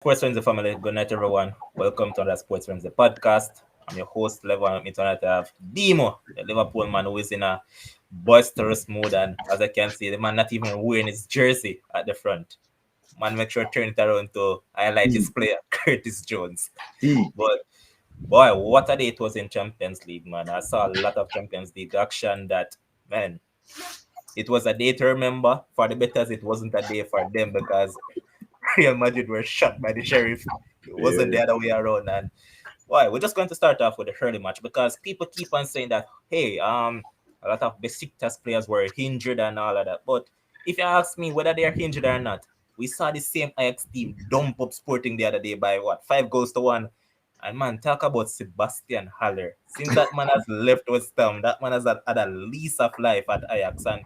Sports Friends, the family. Good night, everyone. Welcome to another Sports Friends, the podcast. I'm your host, Levan. With me tonight, I have Demo, the Liverpool man who is in a boisterous mood. And as I can see, the man not even wearing his jersey at the front. Man, make sure to turn it around to highlight his Mm, player, Curtis Jones. mm, But boy, what a day it was in Champions League, man. I saw a lot of Champions League action that, man, it was a day to remember. For the betters, it wasn't a day for them because Real Madrid were shot by the Sheriff. It wasn't yeah. the other way around. And why? We're just going to start off with the early match because people keep on saying that, hey, a lot of Besiktas players were injured and all of that. But if you ask me whether they are injured or not, we saw the same Ajax team dump up Sporting the other day by what, 5 goals to 1. And man, talk about Sebastian Haller. Since that man has left West Ham, that man has had a lease of life at Ajax. And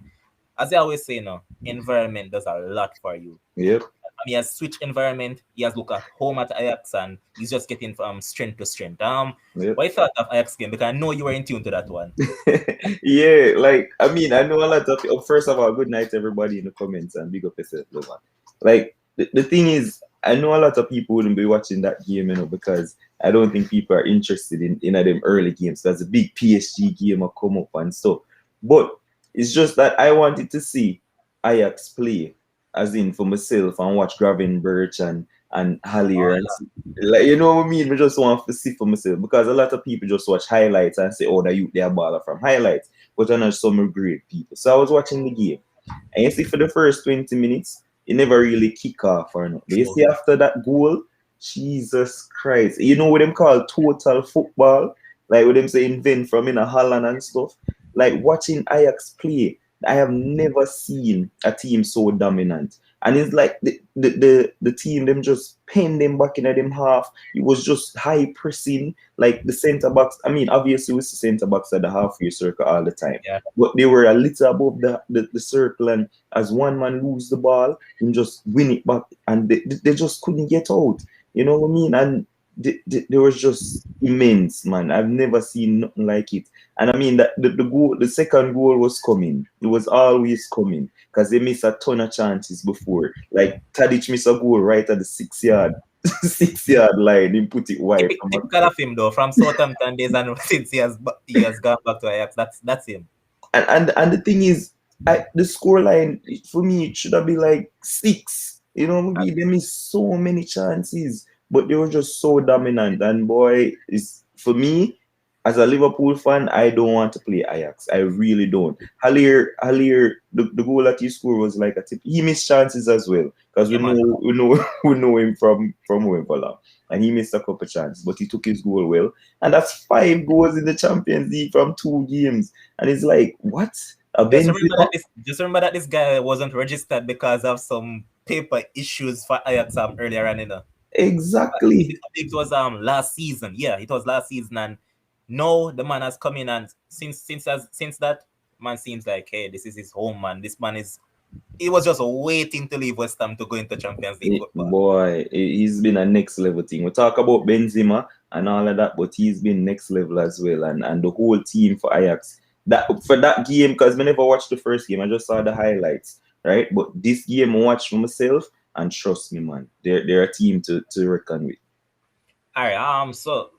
as I always say, no, environment does a lot for you. Yep. He has switched environment. He has looked at home at Ajax, and he's just getting from strength to strength. Yep. What you thought of Ajax game? Because I know you were in tune to that one. Yeah, I know a lot of first of all, good night everybody in the comments and big up yourself, Lovan. The thing is, I know a lot of people wouldn't be watching that game, because I don't think people are interested in them early games. There's a big PSG game will come up and stuff. But it's just that I wanted to see Ajax play, as in for myself, and watch Gravenberch and Hallier and see, like, you know what I mean? I just want to see for myself because a lot of people just watch highlights and say, oh, that you they are baller from highlights, but I'm not some great people. So I was watching the game, and you see for the first 20 minutes, it never really kick off or not. But you True. see after that goal, Jesus Christ, you know what them call total football, like what them say invent from in a Holland and stuff. Like watching Ajax play, I have never seen a team so dominant. And it's like the team them just pinned them back in at them half. It was just high pressing, like the centre backs. I mean, obviously it's the centre backs at the halfway circle all the time. Yeah. But they were a little above the circle, and as one man lose the ball, him just win it back, and they just couldn't get out. You know what I mean? And they was just immense, man. I've never seen nothing like it. And I mean that the goal, the second goal was coming. It was always coming because they missed a ton of chances before. Like Tadic missed a goal right at the 6 yard 6 yard line. He put it wide. Typical of him though, from Southampton days and since he has gone back to Ajax. That's him. And the thing is, the score line for me it should have been like 6. You know, maybe they missed so many chances, but they were just so dominant. And boy, is for me as a Liverpool fan, I don't want to play Ajax. I really don't. Hallier, the goal that he scored was like a tip. He missed chances as well because Yeah, man. we know him from Wimbledon, and he missed a couple chances, but he took his goal well. And that's 5 goals in the Champions League from 2 games. And it's like, what? A Benzema? Just remember that this guy wasn't registered because of some paper issues for Ajax earlier on, Exactly. It was last season. Yeah, it was last season, and now the man has come in, and since that man seems like, hey, this is his home, man. This man is. He was just waiting to leave West Ham to go into Champions League football. Boy, he's been a next level thing. We talk about Benzema and all of that, but he's been next level as well. And the whole team for Ajax. That for that game, because I never watched the first game, I just saw the highlights, right? But this game I watched for myself, and trust me, man, they're a team to reckon with. All right. So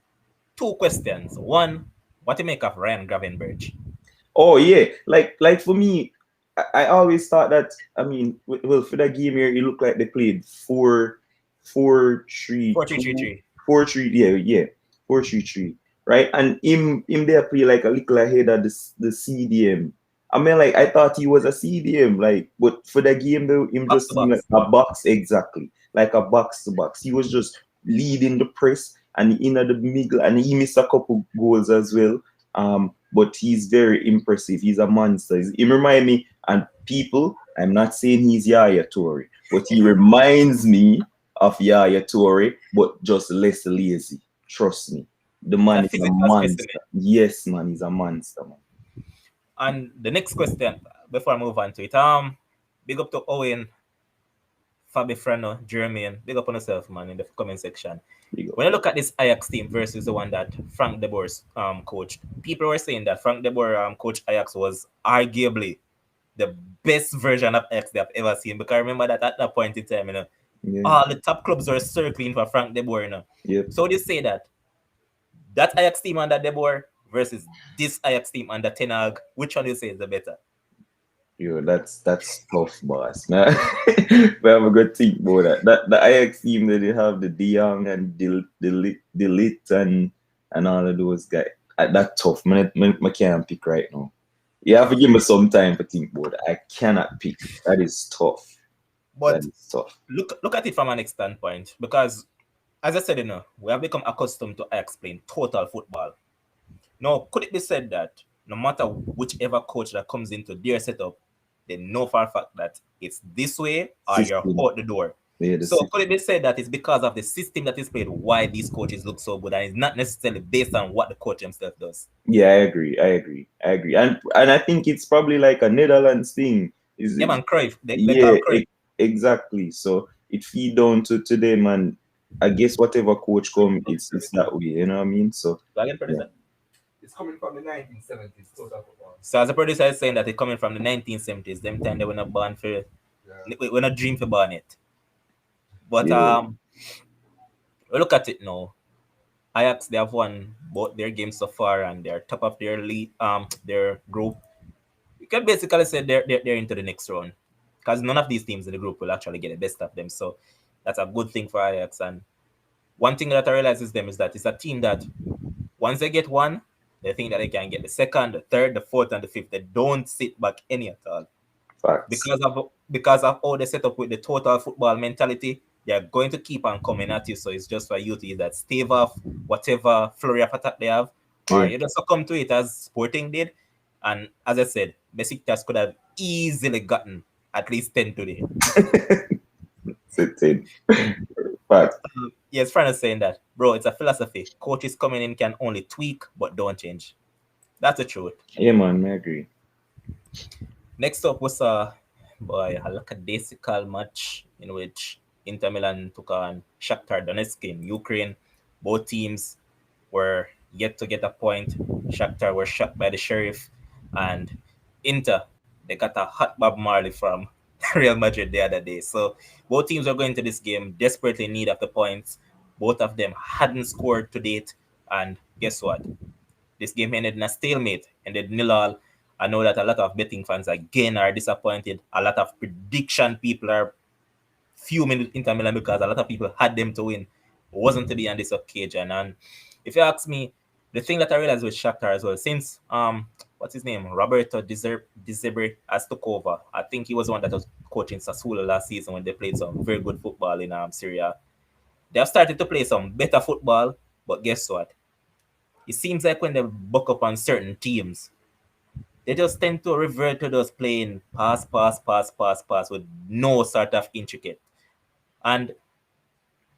2 questions. One, what do you make of Ryan Gravenberch? Oh yeah, like for me, I always thought that. I mean, well, for that game here, it looked like they played 4-4-3-2, 4-3-3-3. 4-3. Yeah, 4-3-3. Right, and him there play like a little ahead of the CDM. I mean, like I thought he was a CDM, like, but for the game though, him Box just to seemed like box. a box exactly, like a box to box. He was just leading the press and in the middle, and he missed a couple goals as well. But he's very impressive. He's a monster. He remind me, and people, I'm not saying he's Yaya Toure, but he reminds me of Yaya Toure, but just less lazy. Trust me. The It's a man is a physical specimen. monster. Yes, man, he's a monster, man. And the next question, before I move on to it, big up to Owen, Fabi Freno, Jermaine. Big up on yourself, man, in the comment section. Big up. When I look at this Ajax team versus the one that Frank de Boer's coached, people were saying that Frank de Boer coach Ajax was arguably the best version of Ajax they have ever seen. Because I remember that at that point in time, Yeah. All the top clubs are circling for Frank De Boer now. Yep. So they say that Ajax team under De Boer versus this Ajax team under Ten Hag, which one do you say is the better? Yo, that's tough, boss. Man, we have a good think about that. That the Ajax team that they have the De Jong and the Lit and all of those guys. That tough. Man, I can't pick right now. You have to give me some time to think about it. I cannot pick. That is tough. That But is tough. look at it from an next standpoint, because as I said, we have become accustomed to Ajax playing total football. Now, could it be said that no matter whichever coach that comes into their setup, they know for a fact that it's this way or you're System. out the door. Yeah, the So system. could it be said that it's because of the system that is played why these coaches look so good, and it's not necessarily based on what the coach himself does? Yeah, I agree. And I think it's probably like a Netherlands thing. Is Yeah, it? man, Cruyff. They call Yeah, Cruyff. exactly. So it feed down to them, and I guess whatever coach come, it's that way. You know what I mean? So So again, yeah, producer. It's coming from the 1970s, total football. So as a producer is saying that it's coming from the 1970s, them time they were not born for, we're not dream for born it. But yeah, we look at it now. Ajax, they have won both their games so far, and they're top of their league, their group. You can basically say they're into the next round, because none of these teams in the group will actually get the best of them. So that's a good thing for Ajax. And one thing that I realize is them is that it's a team that once they get one, they think that they can get the second, the third, the fourth, and the fifth. They don't sit back any at all, facts. because of how they set up with the total football mentality. They're going to keep on coming at you. So it's just for you to either stave off whatever flurry of attack they have, or Yeah, you just succumb to it as Sporting did. And as I said, Besiktas could have easily gotten at least 10 today. sit in. Facts. Yes, friend is saying that, bro, it's a philosophy. Coaches coming in can only tweak, but don't change. That's the truth. Yeah, man, I agree. Next up was a lackadaisical match in which Inter Milan took on Shakhtar Donetsk in Ukraine. Both teams were yet to get a point. Shakhtar were shot by the Sheriff, and Inter, they got a hot Bob Marley from Real Madrid the other day. So both teams are going to this game desperately in need of the points. Both of them hadn't scored to date, and guess what? This game ended in a stalemate, ended 0-0. I know that a lot of betting fans again are disappointed. A lot of prediction people are fuming with Inter Milan because a lot of people had them to win. It wasn't to be on this occasion. And if you ask me, the thing that I realized with Shakhtar as well, since what's his name, Roberto Dezebre has took over. I think he was the one that was coaching Sassuolo last season when they played some very good football in Syria. They have started to play some better football, but guess what? It seems like when they buck up on certain teams, they just tend to revert to those playing pass with no sort of intricate. And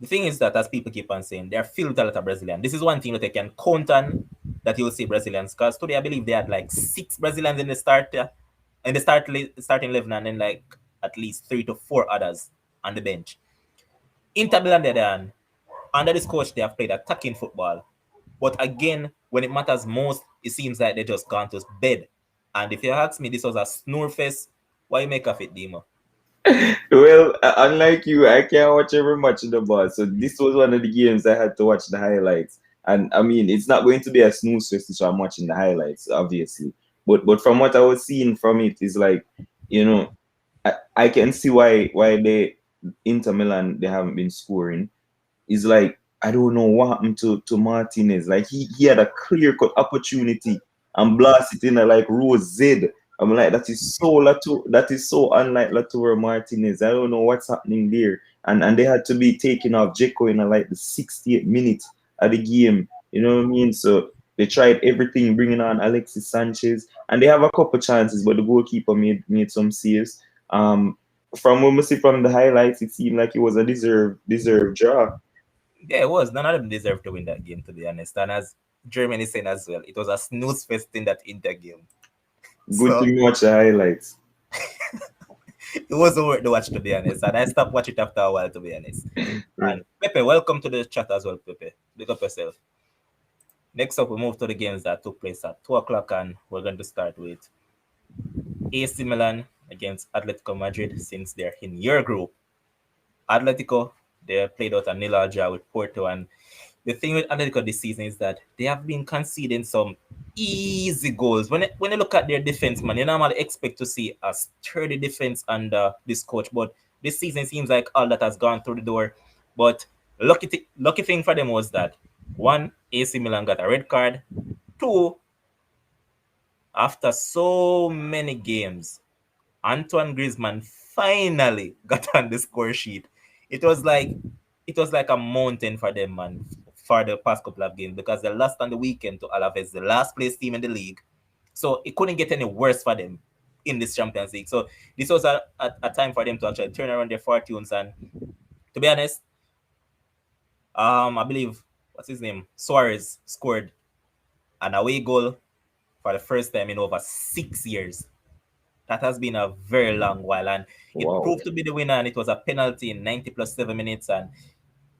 the thing is that, as people keep on saying, they're filled with a lot of Brazilians. This is one thing that they can count on, that you'll see Brazilians. Because today, I believe they had like 6 Brazilians in the starting 11, and then like at least 3 to 4 others on the bench. Inter Milan, then, under this coach, they have played attacking football. But again, when it matters most, it seems like they just gone to bed. And if you ask me, this was a snore fest. What you make of it, Demo? Well, unlike you, I can't watch every match in the bar. So this was one of the games I had to watch the highlights. And I mean, it's not going to be a snooze fest if I'm watching the highlights, obviously. But from what I was seeing from it is like, you know, I can see why they Inter Milan they haven't been scoring. Is like I don't know what happened to Martinez. Like he had a clear cut opportunity and blast it in a like row Z. I'm like that is so unlike Latour Martinez. I don't know what's happening there. And they had to be taking off Jeko in a, like the 68th minute of the game. You know what I mean? So they tried everything, bringing on Alexis Sanchez, and they have a couple chances, but the goalkeeper made some saves. From what we see from the highlights, it seemed like it was a deserved draw. Yeah, it was. None of them deserved to win that game, to be honest. And as Germany is saying as well, it was a snooze fest in that Inter game. Good So thing you watch the highlights. it wasn't worth the watch, to be honest. And I stopped watching it after a while, to be honest. Yeah. And Pepe, welcome to the chat as well, Pepe. Pick up yourself. Next up, we move to the games that took place at 2 o'clock, and we're going to start with AC Milan against Atletico Madrid, since they're in your group. Atletico, they played out a nil draw with Porto, and the thing with Atletico this season is that they have been conceding some easy goals. When you look at their defense, man, you normally expect to see a sturdy defense under this coach, but this season seems like all that has gone through the door. But lucky thing for them was that one, AC Milan got a red card. Two, after so many games, Antoine Griezmann finally got on the score sheet. It was like it was like a mountain for them, man, for the past couple of games because they lost on the weekend to Alaves, the last place team in the league. So it couldn't get any worse for them in this Champions League. So this was a time for them to actually turn around their fortunes. And to be honest, I believe what's his name, Suarez scored an away goal for the first time in over 6 years. That has been a very long while, and it Wow. proved to be the winner. And it was a penalty in 90 plus 7 minutes. And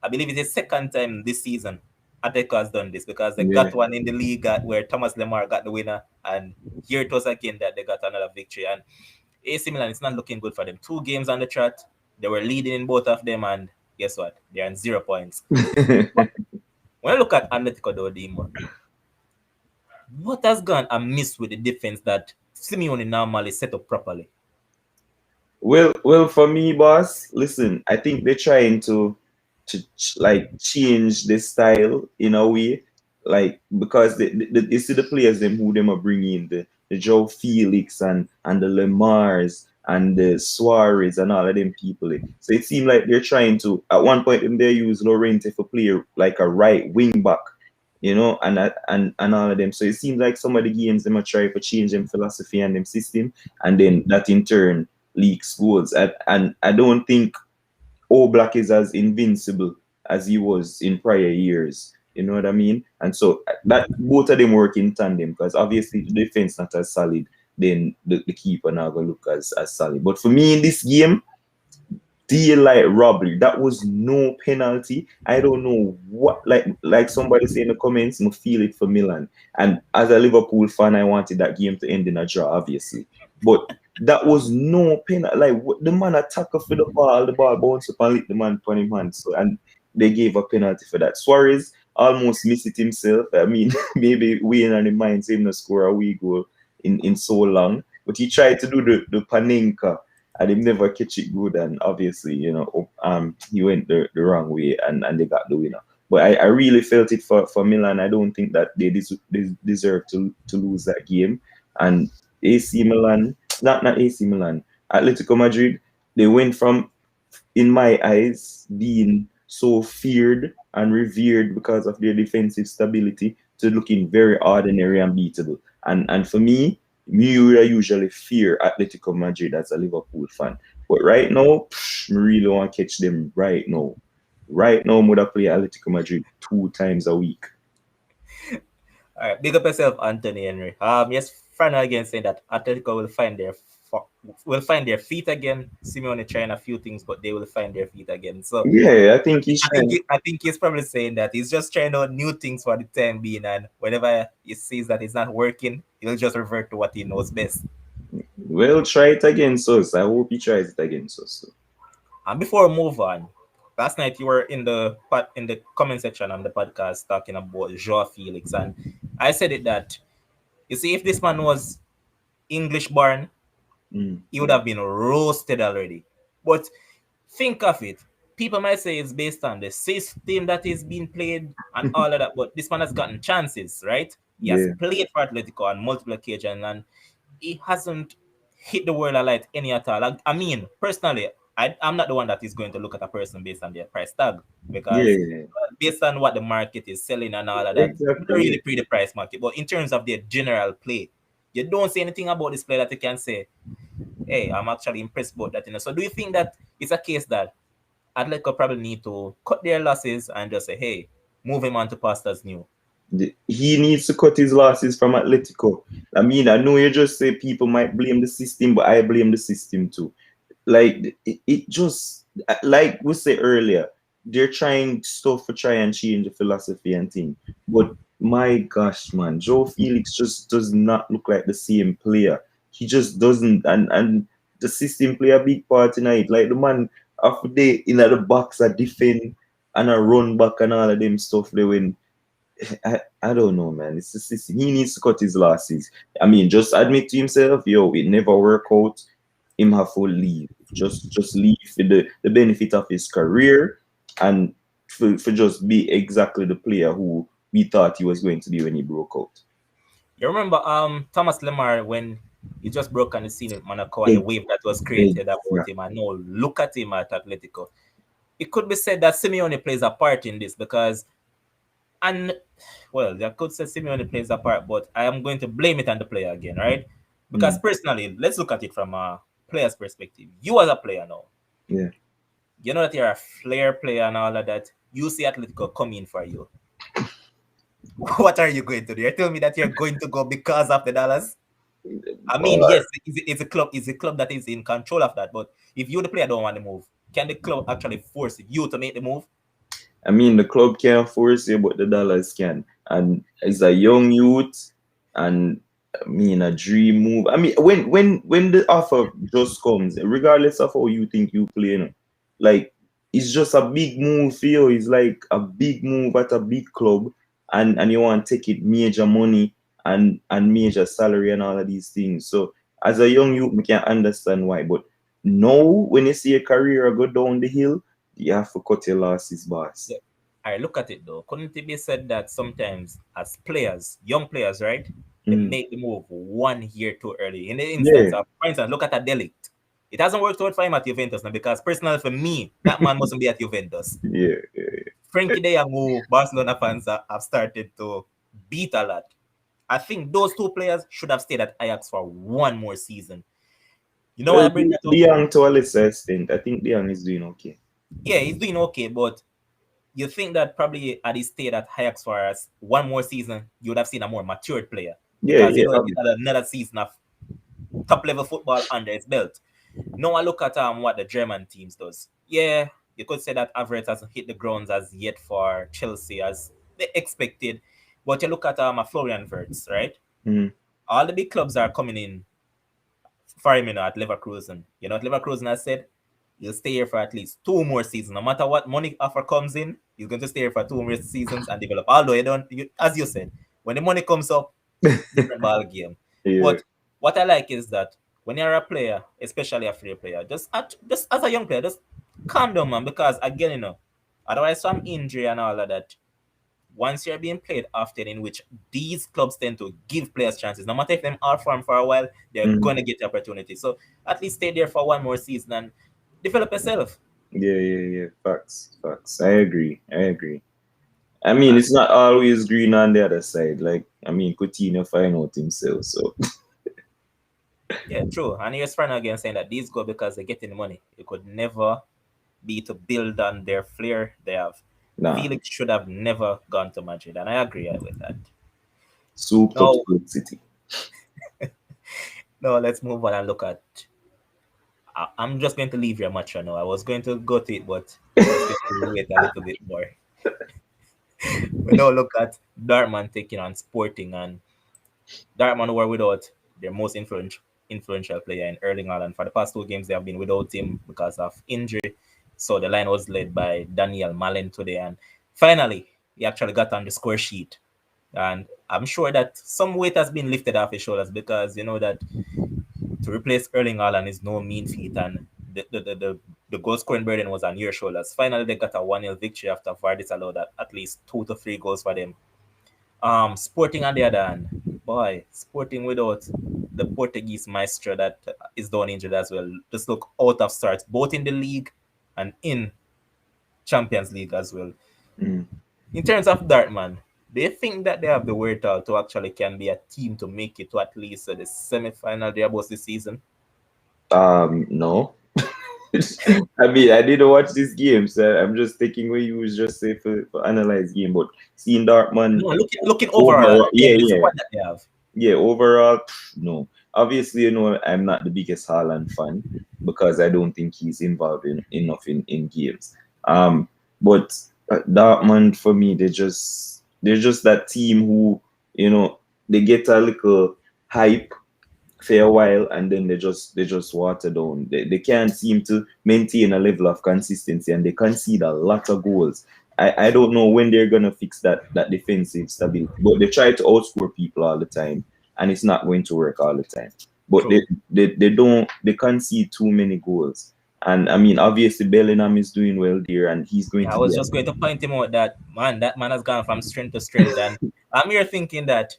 I believe it's the second time this season Atletico has done this because they Yeah. got one in the league where Thomas Lemar got the winner, and here it was again that they got another victory. And AC Milan, it's not looking good for them. 2 games on the trot, they were leading in both of them, and guess what? They're on 0 points. When I look at Atletico, though, Dimo, what has gone amiss with the defense that Simeone normally set up properly? Well, for me, boss, listen, I think they're trying to like change the style in a way, like because you see the players them who them are bringing the Joe Felix and the Lemars and the Suarez and all of them people. So it seemed like they're trying to at one point them they use Lorente for play like a right wing back, and all of them. So it seems like some of the games them are trying to change them philosophy and them system, and then that in turn leaks goals. And I don't think Black is as invincible as he was in prior years. You know what I mean? And so that both of them work in tandem because obviously the defense not as solid, then the keeper now gonna look as solid. But for me in this game, daylight robbery. That was no penalty. I don't know what like somebody say in the comments, I feel it for Milan. And as a Liverpool fan, I wanted that game to end in a draw, obviously. But that was no penalty. Like the man attacked for the ball bounced up and lit the man on him hand. So and they gave a penalty for that. Suarez almost missed it himself. I mean, maybe weighing on the mind him to score a wee goal in so long. But he tried to do the Panenka and he never catch it good. And obviously, he went the wrong way and they got the winner. But I really felt it for Milan. I don't think that they deserve to lose that game. And AC Milan, not AC Milan, Atletico Madrid, they went from, in my eyes, being so feared and revered because of their defensive stability to looking very ordinary and beatable. And for me would usually fear Atletico Madrid as a Liverpool fan. But right now, I really want to catch them right now. Right now, I'm going to play Atletico Madrid 2 times a week. All right, big up yourself, Anthony Henry. Yes, Frano again saying that Atletico will find their feet again. Simeone trying a few things, but they will find their feet again. So Yeah, I think he's trying. I think he's probably saying that he's just trying out new things for the time being, and whenever he sees that it's not working, he'll just revert to what he knows best. Well, try it against us. I hope he tries it against us. And before we move on, last night you were in the comment section on the podcast talking about Joao Felix, and I said it that you see if this man was English born, Mm. he would have been roasted already. But think of it. People might say it's based on the system that is being played and all of that, but this man has gotten chances, right? He has Yeah, played for Atletico on multiple occasions and he hasn't hit the world alight any at all. I mean, personally, I'm not the one that is going to look at a person based on their price tag because yeah, based on what the market is selling and all of that, we don't exactly. really pre the price market. But in terms of their general play, you don't say anything about this player that you can say, hey, I'm actually impressed about that. So do you think that it's a case that Atletico probably need to cut their losses and just say, hey, move him on to pastors new? He needs to cut his losses from Atletico. I mean, I know you just say people might blame the system, but I blame the system too. Like it just like we said earlier, they're trying stuff to try and change the philosophy and thing. But my gosh, man, Joe Felix just does not look like the same player. He just doesn't, and the system play a big part in it. Like the man after they in the box a defend and a run back and all of them stuff they when I don't know, man. He needs to cut his losses. I mean, just admit to himself, yo, it never work out. Him have to leave. Just leave for the benefit of his career and for just be exactly the player who we thought he was going to be when he broke out. You remember Thomas Lemar when he just broke on the scene with Monaco and the Ex- wave that was created about Exactly. him, and now look at him at Atletico. It could be said that Simeone plays a part in this because, and well, I could say Simeone plays a part, but I am going to blame it on the player again, right? Because Mm, personally, let's look at it from a player's perspective. You as a player now, yeah. you know that you're a flair player and all of that. You see Atletico come in for you. What are you going to do? You're telling me that you're going to go because of the dollars? I mean, Or yes, it's a club that is in control of that. But if you, the player, don't want to move, can the club actually force you to make the move? I mean, the club can't force you, but the dollars can. And as a young youth, and I mean, a dream move. I mean, when the offer just comes, regardless of how you think you play, like it's just a big move for you. It's like a big move at a big club, and you want to take it major money and major salary and all of these things. So as a young youth, we can understand why. But now, when you see a career go down the hill, you have to cut your losses, boss. Yeah. I look at it though. Couldn't it be said that sometimes, as players, young players, right, they Mm. make the move 1 year too early? In the instance Yeah, of, for instance, look at a Delict. It hasn't worked out for him at Juventus now because personally for me, that man mustn't be at Juventus. yeah, yeah. Frankie De Jong, who Barcelona fans have started to beat a lot. I think those two players should have stayed at Ajax for one more season. You know why Well, I bring that up? Young to a lesser extent, I think Young is doing okay. Yeah, he's doing okay, but you think that probably had he stayed at Ajax for us one more season, you would have seen a more matured player Yeah, because you yeah, know that he had another season of top level football under his belt. Now I look at what the German teams does. Yeah, you could say that Averett hasn't hit the grounds as yet for Chelsea as they expected, but you look at a Florian Wirtz, right? mm, All the big clubs are coming in for him, at Leverkusen. You know what Leverkusen has said? He'll stay here for at least 2 more seasons. No matter what money offer comes in, he's going to stay here for 2 more seasons and develop. Although as you said, when the money comes up, different ball game. yeah, But what I like is that when you're a player, especially a free player, just as a young player, just calm down, man. Because again, otherwise some injury and all of that, once you're being played often, in which these clubs tend to give players chances, no matter if them are form for a while, they're mm, gonna get the opportunity. So at least stay there for one more season and develop yourself. yeah, yeah, yeah. Facts, facts. I agree. I agree. I mean, it's not always green on the other side. Like, I mean, Coutinho find out himself. So, Yeah, true. And here's Fran again saying that these go because they're getting the money. It could never be to build on their flair they have. nah, Felix should have never gone to Madrid, and I agree with that. souped up No, City. no, let's move on and look at. I'm just going to leave your match now. I was going to go to it, but let's just wait a little bit more. We now look at Dortmund taking on Sporting, and Dortmund were without their most influential player in Erling Haaland. For the past 2 games, they have been without him because of injury. So the line was led by Daniel Malen today, and finally, he actually got on the score sheet. And I'm sure that some weight has been lifted off his shoulders because you know that to replace Erling Haaland is no mean feat, and the goal scoring burden was on your shoulders. Finally, they got a 1-0 victory after Vardis allowed at least 2 to 3 goals for them. Sporting on the other hand, boy, Sporting without the Portuguese maestro that is down injured as well, just look out of sorts, both in the league and in Champions League as well. Mm. In terms of Dortmund, do you think that they have the wherewithal to actually can be a team to make it to at least the semi-final thereabouts this season? No. I mean, I didn't watch this game, so I'm just taking what you was just say for analyze game. But seeing Dortmund No, looking overall overall, again yeah, the yeah, squad that they have. yeah. Overall, no. Obviously, I'm not the biggest Haaland fan because I don't think he's involved enough in games. But Dortmund for me, they're just that team who they get a little hype for a while, and then they just water down. They can't seem to maintain a level of consistency, and they concede a lot of goals. I don't know when they're gonna fix that defensive stability, but they try to outscore people all the time, and it's not going to work all the time. But True. they concede too many goals. And I mean, obviously Bellingham is doing well there, and he's going Yeah, I to be was just going to point him out that man has gone from strength to strength, and I'm here thinking that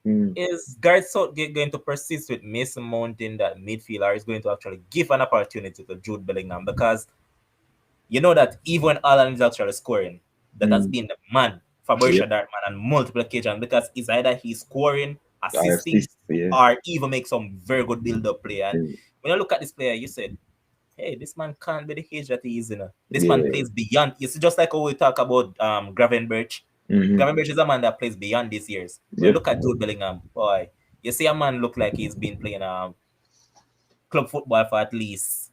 mm, is Gareth Southgate going to persist with Mason Mount in that midfield, or is going to actually give an opportunity to Jude Bellingham? Because you know that even when Alan is actually scoring, that has mm, been the man for yeah, Borussia Dortmund on multiple occasions, because it's either he's scoring, I assisting, assist, yeah, or even make some very good build-up play. And mm, when you look at this player, you said, hey, this man can't be the age that he is, you know. This man yeah, plays beyond. It's just like how we talk about Gravenberch. mm-hmm, Gravenberch is a man that plays beyond these years. But yep, look at Jude Bellingham, boy. You see a man look like he's been playing club football for at least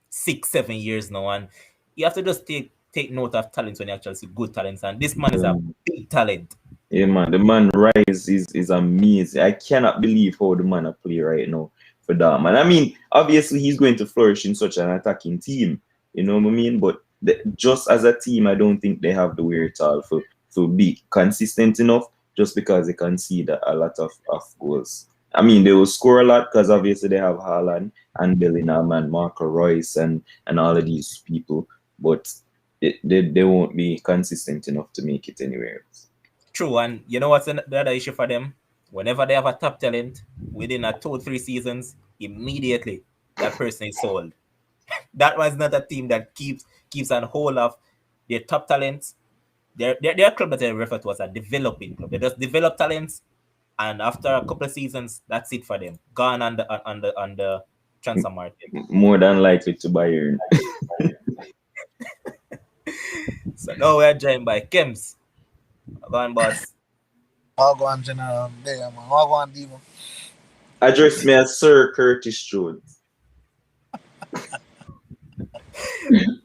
6, 7 years now, and you have to just take note of talents when you actually see good talents. And this man is a yeah. big talent. Yeah, man, the man rise is amazing. I cannot believe how the man a play right now for that man. I mean, obviously he's going to flourish in such an attacking team. You know what I mean? But just as a team, I don't think they have the wherewithal for be consistent enough. Just because they concede a lot of goals. I mean, they will score a lot because obviously they have Haaland and Bellingham and Marco Royce and all of these people, but they won't be consistent enough to make it anywhere else. True, and you know what's the other issue for them? Whenever they have a top talent within a 2 3 seasons, immediately that person is sold. That was not a team that keeps on hold of their top talents. Their club that they refer to as a developing club. They just develop talents, and after a couple of seasons, that's it for them. Gone on the transfer market. More than likely to Bayern. So now we're joined by Kems. Go on, boss. I'll go on general there, man. I'll go on Divo. Address me as Sir Curtis Jones.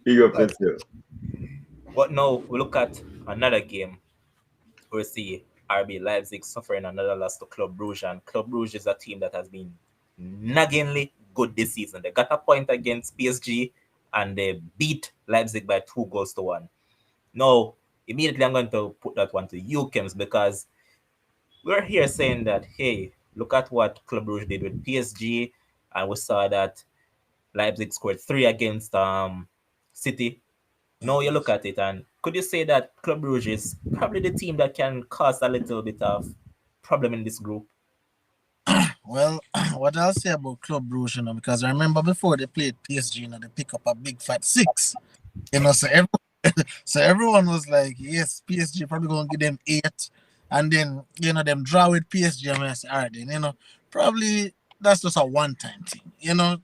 Big up But, yourself. but now we look at another game. We see RB Leipzig suffering another loss to Club Brugge, and Club Brugge is a team that has been naggingly good this season. They got a point against PSG, and they beat Leipzig by 2 goals to 1. Now, immediately I'm going to put that one to you, Kems, because we're here saying that, hey, look at what Club Brugge did with PSG, and we saw that Leipzig scored 3 against City. Now you look at it, and could you say that Club Brugge is probably the team that can cause a little bit of problem in this group? Well, what I'll say about Club Brugge, because I remember before they played PSG, they pick up a big fat 6. So everyone was like, yes, PSG probably gonna give them 8, and then them draw with PSG, and I say, all right, then probably that's just a one-time thing.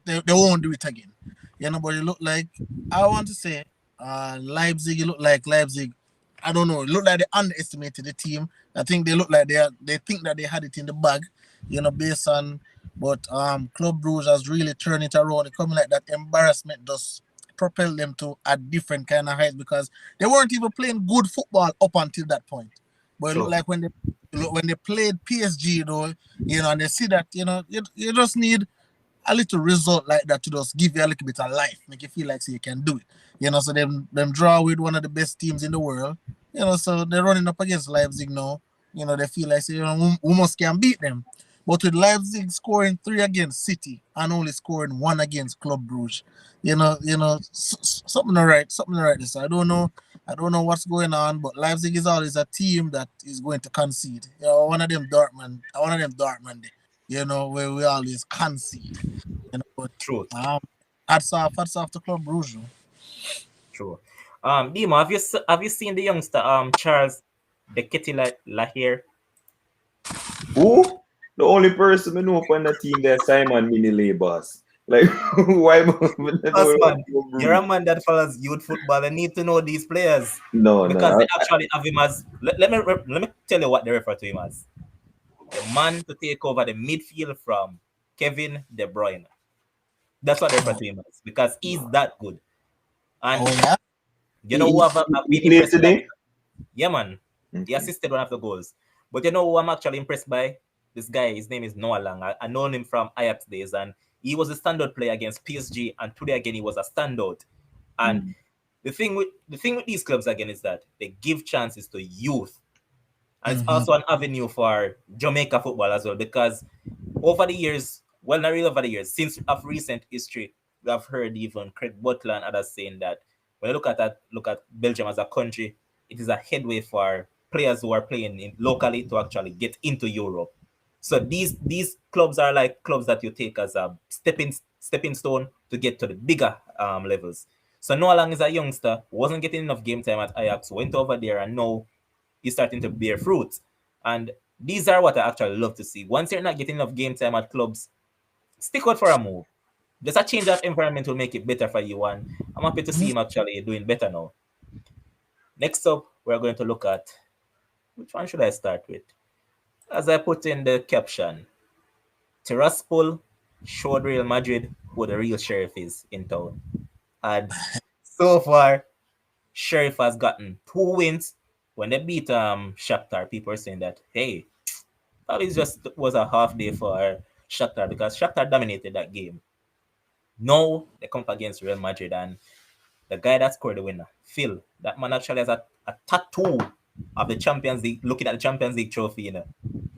They won't do it again. But it looked like, I want to say, Leipzig. It looked like Leipzig. I don't know. It looked like they underestimated the team. I think they look like they think that they had it in the bag. Based on, but Club Brugge has really turned it around. It coming like that embarrassment just propel them to a different kind of height, because they weren't even playing good football up until that point. But it looked True. like when they played PSG, though, and they see that you just need a little result like that to just give you a little bit of life, make you feel like so you can do it. So them draw with one of the best teams in the world. So they're running up against Leipzig now. They feel like we must can beat them. But with Leipzig scoring 3 against City and only scoring 1 against Club Brugge, something alright, something alright. So I don't know what's going on, but Leipzig is always a team that is going to concede. One of them Dortmund, where we always concede. But True. hats off to Club Brugge. True. Dima, have you seen the youngster Charles Beketila Lahir? Who? The only person I know on the team there, Simon Minile, boss. Like, why? Us, man, you're a man that follows youth football. I need to know these players No, because they no. actually have him as. Let me tell you what they refer to him as: the man to take over the midfield from Kevin De Bruyne. That's what they refer Oh, to him as, because he's that good. And oh yeah. you know who I've He been played impressed by? today? Yeah, man, he Okay. assisted one of the goals. But you know who I'm actually impressed by? This guy, his name is Noah Lang. I know him from Ajax days, and he was a standout player against PSG, and today again he was a standout. And the thing with these clubs again is that they give chances to youth, and it's Mm-hmm. also an avenue for Jamaica football as well, because over the years, well, not really over the years, since of recent history, we have heard even Craig Butler and others saying that when you look at Belgium as a country, it is a headway for players who are playing locally to actually get into Europe. So these clubs are like clubs that you take as a stepping stone to get to the bigger levels. So Noah Lang is a youngster, wasn't getting enough game time at Ajax, went over there, and now he's starting to bear fruit. And these are what I actually love to see. Once you're not getting enough game time at clubs, stick out for a move. Just a change of environment will make it better for you. And I'm happy to see him actually doing better now. Next up, we're going to look at which one should I start with? As I put in the caption, Tiraspol showed Real Madrid who the real sheriff is in town. And so far, Sheriff has gotten 2 wins. When they beat Shakhtar, people are saying that, hey, probably just was a half day for Shakhtar because Shakhtar dominated that game. Now they come up against Real Madrid, and the guy that scored the winner, Phil, that man actually has a tattoo of the Champions League, looking at the Champions League trophy,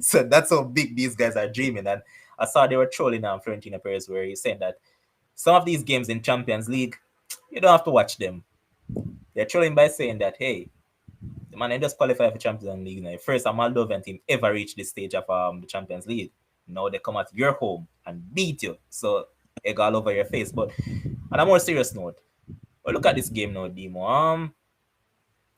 So that's how big these guys are dreaming. And I saw they were trolling Florentino Perez, where he's saying that some of these games in Champions League, you don't have to watch them. They're trolling by saying that, hey, the man just qualified for Champions League now. First, a Moldovan team ever reached this stage of the Champions League. Now they come at your home and beat you. So egg all over your face. But on a more serious note, well, look at this game now, Demo.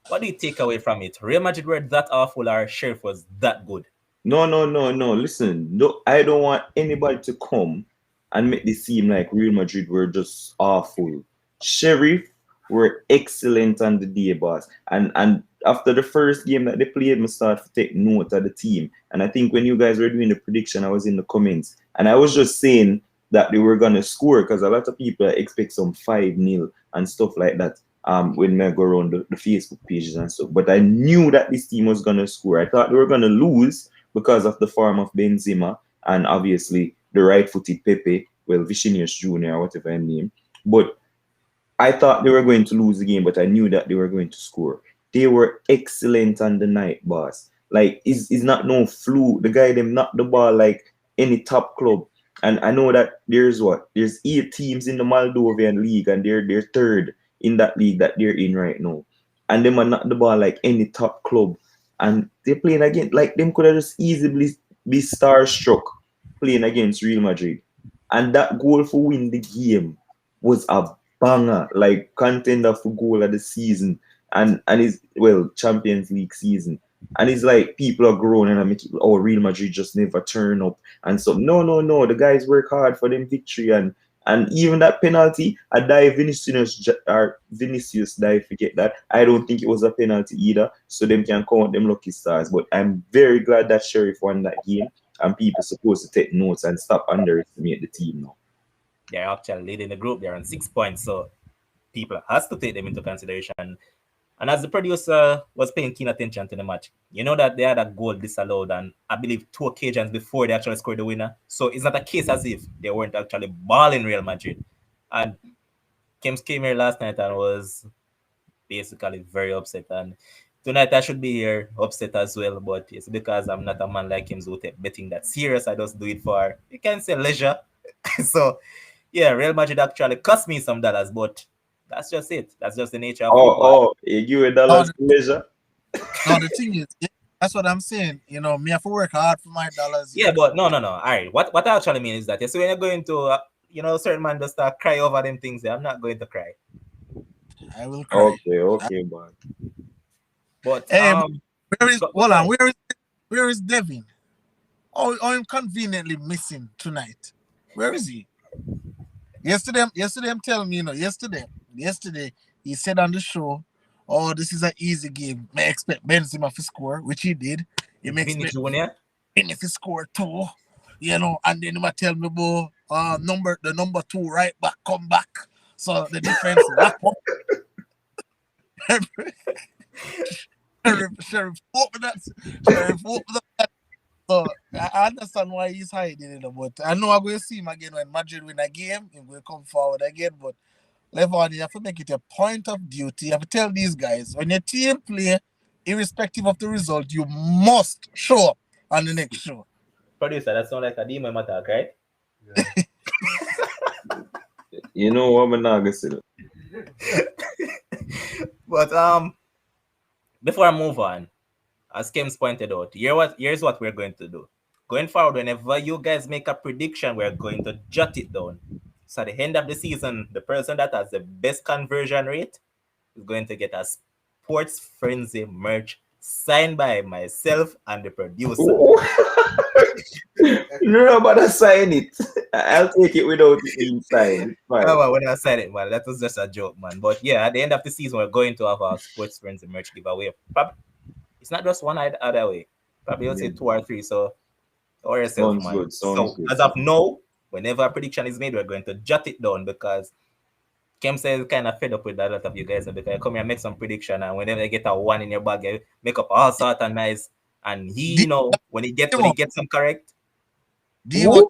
What do you take away from it? Real Madrid were that awful, or Sheriff was that good? No, no, no, no. Listen, no, I don't want anybody to come and make this seem like Real Madrid were just awful. Sheriff were excellent on the day, boss. And after the first game that they played, I started to take note of the team. And I think when you guys were doing the prediction, I was in the comments. And I was just saying that they were gonna score because a lot of people expect some 5-0 and stuff like that. When I go around the Facebook pages and stuff. But I knew that this team was gonna score. I thought they were gonna lose because of the form of Benzema and obviously the right-footed Pepe, well, Vinicius Jr. or whatever his name. But I thought they were going to lose the game, but I knew that they were going to score. They were excellent on the night, boss. Like, it's not no fluke. The guy, them knocked the ball like any top club. And I know that there's 8 teams in the Moldovan league, and they're third in that league that they're in right now. And them are knock the ball like any top club. And they're playing against, like, them could have just easily be starstruck playing against Real Madrid. And that goal for win the game was a banger, like contender for goal of the season. And it's, well, Champions League season. And it's like people are growing and I make it, oh, Real Madrid just never turn up. And so, no. The guys work hard for them victory. And even that penalty, I dive Vinicius dive, forget that. I don't think it was a penalty either. So them can count them lucky stars. But I'm very glad that Sheriff won that game. And people supposed to take notes and stop underestimate the team now. They're actually leading the group. They're on 6 points. So people has to take them into consideration. And as the producer was paying keen attention to the match, you know that they had a goal disallowed, and I believe 2 occasions before they actually scored the winner. So it's not a case as if they weren't actually balling Real Madrid. And Kems came here last night and was basically very upset. And tonight I should be here upset as well, but it's because I'm not a man like him who take betting that serious. I just do it for, you can say, leisure. So yeah, Real Madrid actually cost me some dollars, but that's just it. That's just the nature of football. Oh, you give $1 for leisure? No, the thing is, that's what I'm saying. Me have to work hard for my dollars. Yeah, but no. All right. What I actually mean is that so when you're going to, certain man just start cry over them things, I'm not going to cry. I will cry. Okay, man. But where is Devin? Oh, I'm conveniently missing tonight. Where is he? Yesterday I'm telling you, yesterday he said on the show, oh, this is an easy game. May expect Benzema to score, which he did. He makes me Vinny to score 2, and then he might tell me about the number 2 right back come back. So the defense wrap up. Sheriff, hope that. So I understand why he's hiding it, but I know I'm going to see him again when Madrid win a game. He will come forward again. But Levon, you have to make it a point of duty. You have to tell these guys when your team play, irrespective of the result, you must show up on the next show. Producer, that sounds like a demon attack, right? Yeah. You know what I'm not gonna say. But before I move on, as Kim's pointed out, here's what we're going to do. Going forward, whenever you guys make a prediction, we're going to jot it down. So at the end of the season, the person that has the best conversion rate is going to get a Sports Frenzy merch signed by myself and the producer. No, but I sign it. I'll take it without it being signed. Fine. Oh, well, when I said it, man, that was just a joke, man. But yeah, at the end of the season, we're going to have our Sports Frenzy merch giveaway. It's not just one other way. Probably I'll say 2 or 3. So, or yourself, Sounds man. good. So Good. as of now, whenever a prediction is made, we're going to jot it down because Kem says kind of fed up with that a lot of you guys because you come here and make some prediction and whenever you get a 1 in your bag, you make up all sort of nice. And he, you know, when he gets some correct. Demo,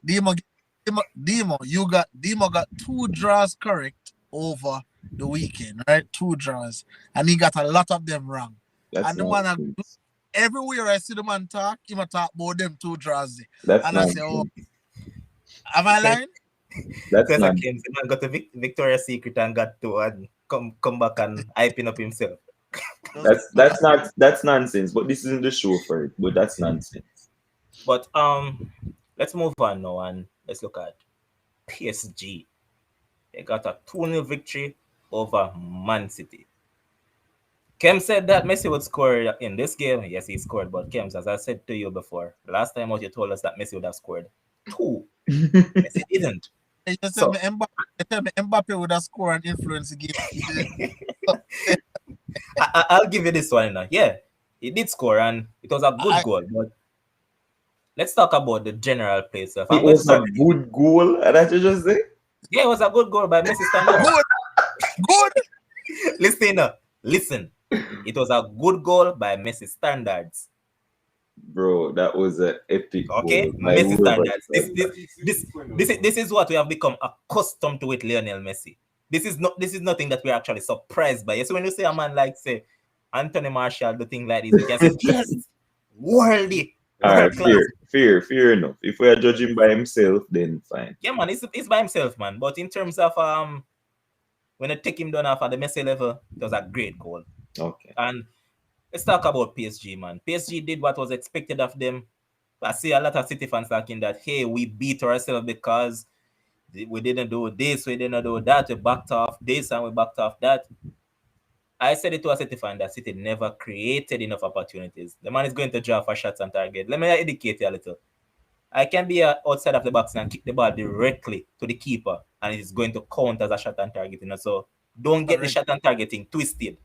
you got 2 draws correct over the weekend, right? 2 draws, and he got a lot of them wrong. That's and the man, everywhere I see the man talk, he might talk about them 2 draws. That's and not I say, oh, am I lying? That's not. The man got a Victoria's Secret and got to and come back and hyping up himself. That's nonsense. But this isn't the show for it. But that's nonsense. But let's move on now and let's look at PSG. They got a 2-0 victory over Man City. Kem said that Messi would score in this game. Yes, he scored. But Kem, as I said to you before, last time out you told us that Messi would have scored 2. Messi didn't. You tell me Mbappe would have scored and influence the game. I'll give you this one now. Yeah, he did score and it was a good goal. But let's talk about the general play stuff. It was a good goal. That you just say? Yeah, it was a good goal by Messi standard. Good. Listen. It was a good goal by Messi standards. Bro, that was an epic okay goal. Messi standards. This is what we have become accustomed to with Lionel Messi. This is nothing that we're actually surprised by. So when you say a man like say Anthony Martial do things like this, you can say yes, worldly. All right, fair enough. If we are judging by himself, then fine. Yeah, man, it's by himself, man. But in terms of when I take him down off at the Messi level, it was a great goal. Okay. And let's talk about PSG, man. PSG did what was expected of them. I see a lot of City fans talking that, hey, we beat ourselves because we didn't do this, we didn't do that, we backed off this and we backed off that. I said it to a City fan that City never created enough opportunities. The man is going to draw for shots on target. Let me educate you a little. I can be outside of the box and kick the ball directly to the keeper and it's going to count as a shot on target. So don't get the shot on targeting twisted.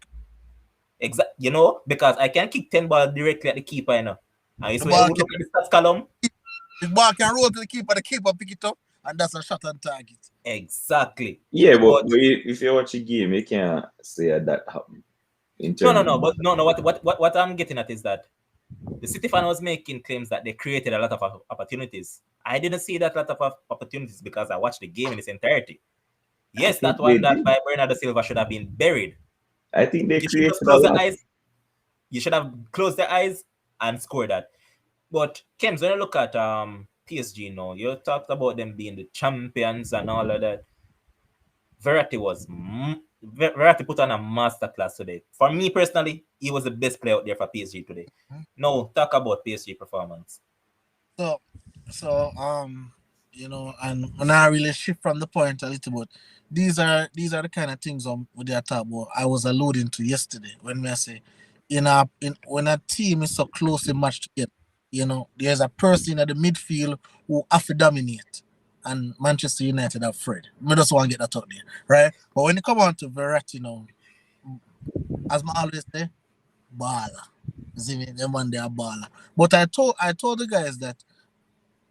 Because I can kick 10 balls directly at the keeper, And you look at the stats column. The ball can roll to the keeper pick it up, and that's a shot on target. Exactly. Yeah, but if you watch a game, you can't say that happened. What I'm getting at is that the City fan was making claims that they created a lot of opportunities. I didn't see that lot of opportunities because I watched the game in its entirety. Yes, that one that by Bernardo Silva should have been buried. I think they created You should have closed the eyes and scored that. But Kems, when you look at PSG now, you talked about them being the champions and all of that. Verratti put on a masterclass today. For me personally, he was the best player out there for PSG today. Now, talk about PSG performance. So and when I really shift from the point a little bit, these are the kind of things with the talk about I was alluding to yesterday when I say when a team is so closely matched together, there's a person in the midfield who have to dominate. And Manchester United have Fred. I just want to get that out there, right? But when you come on to Verratti, as I always say, baller. See me, them one they are baller. But I told the guys that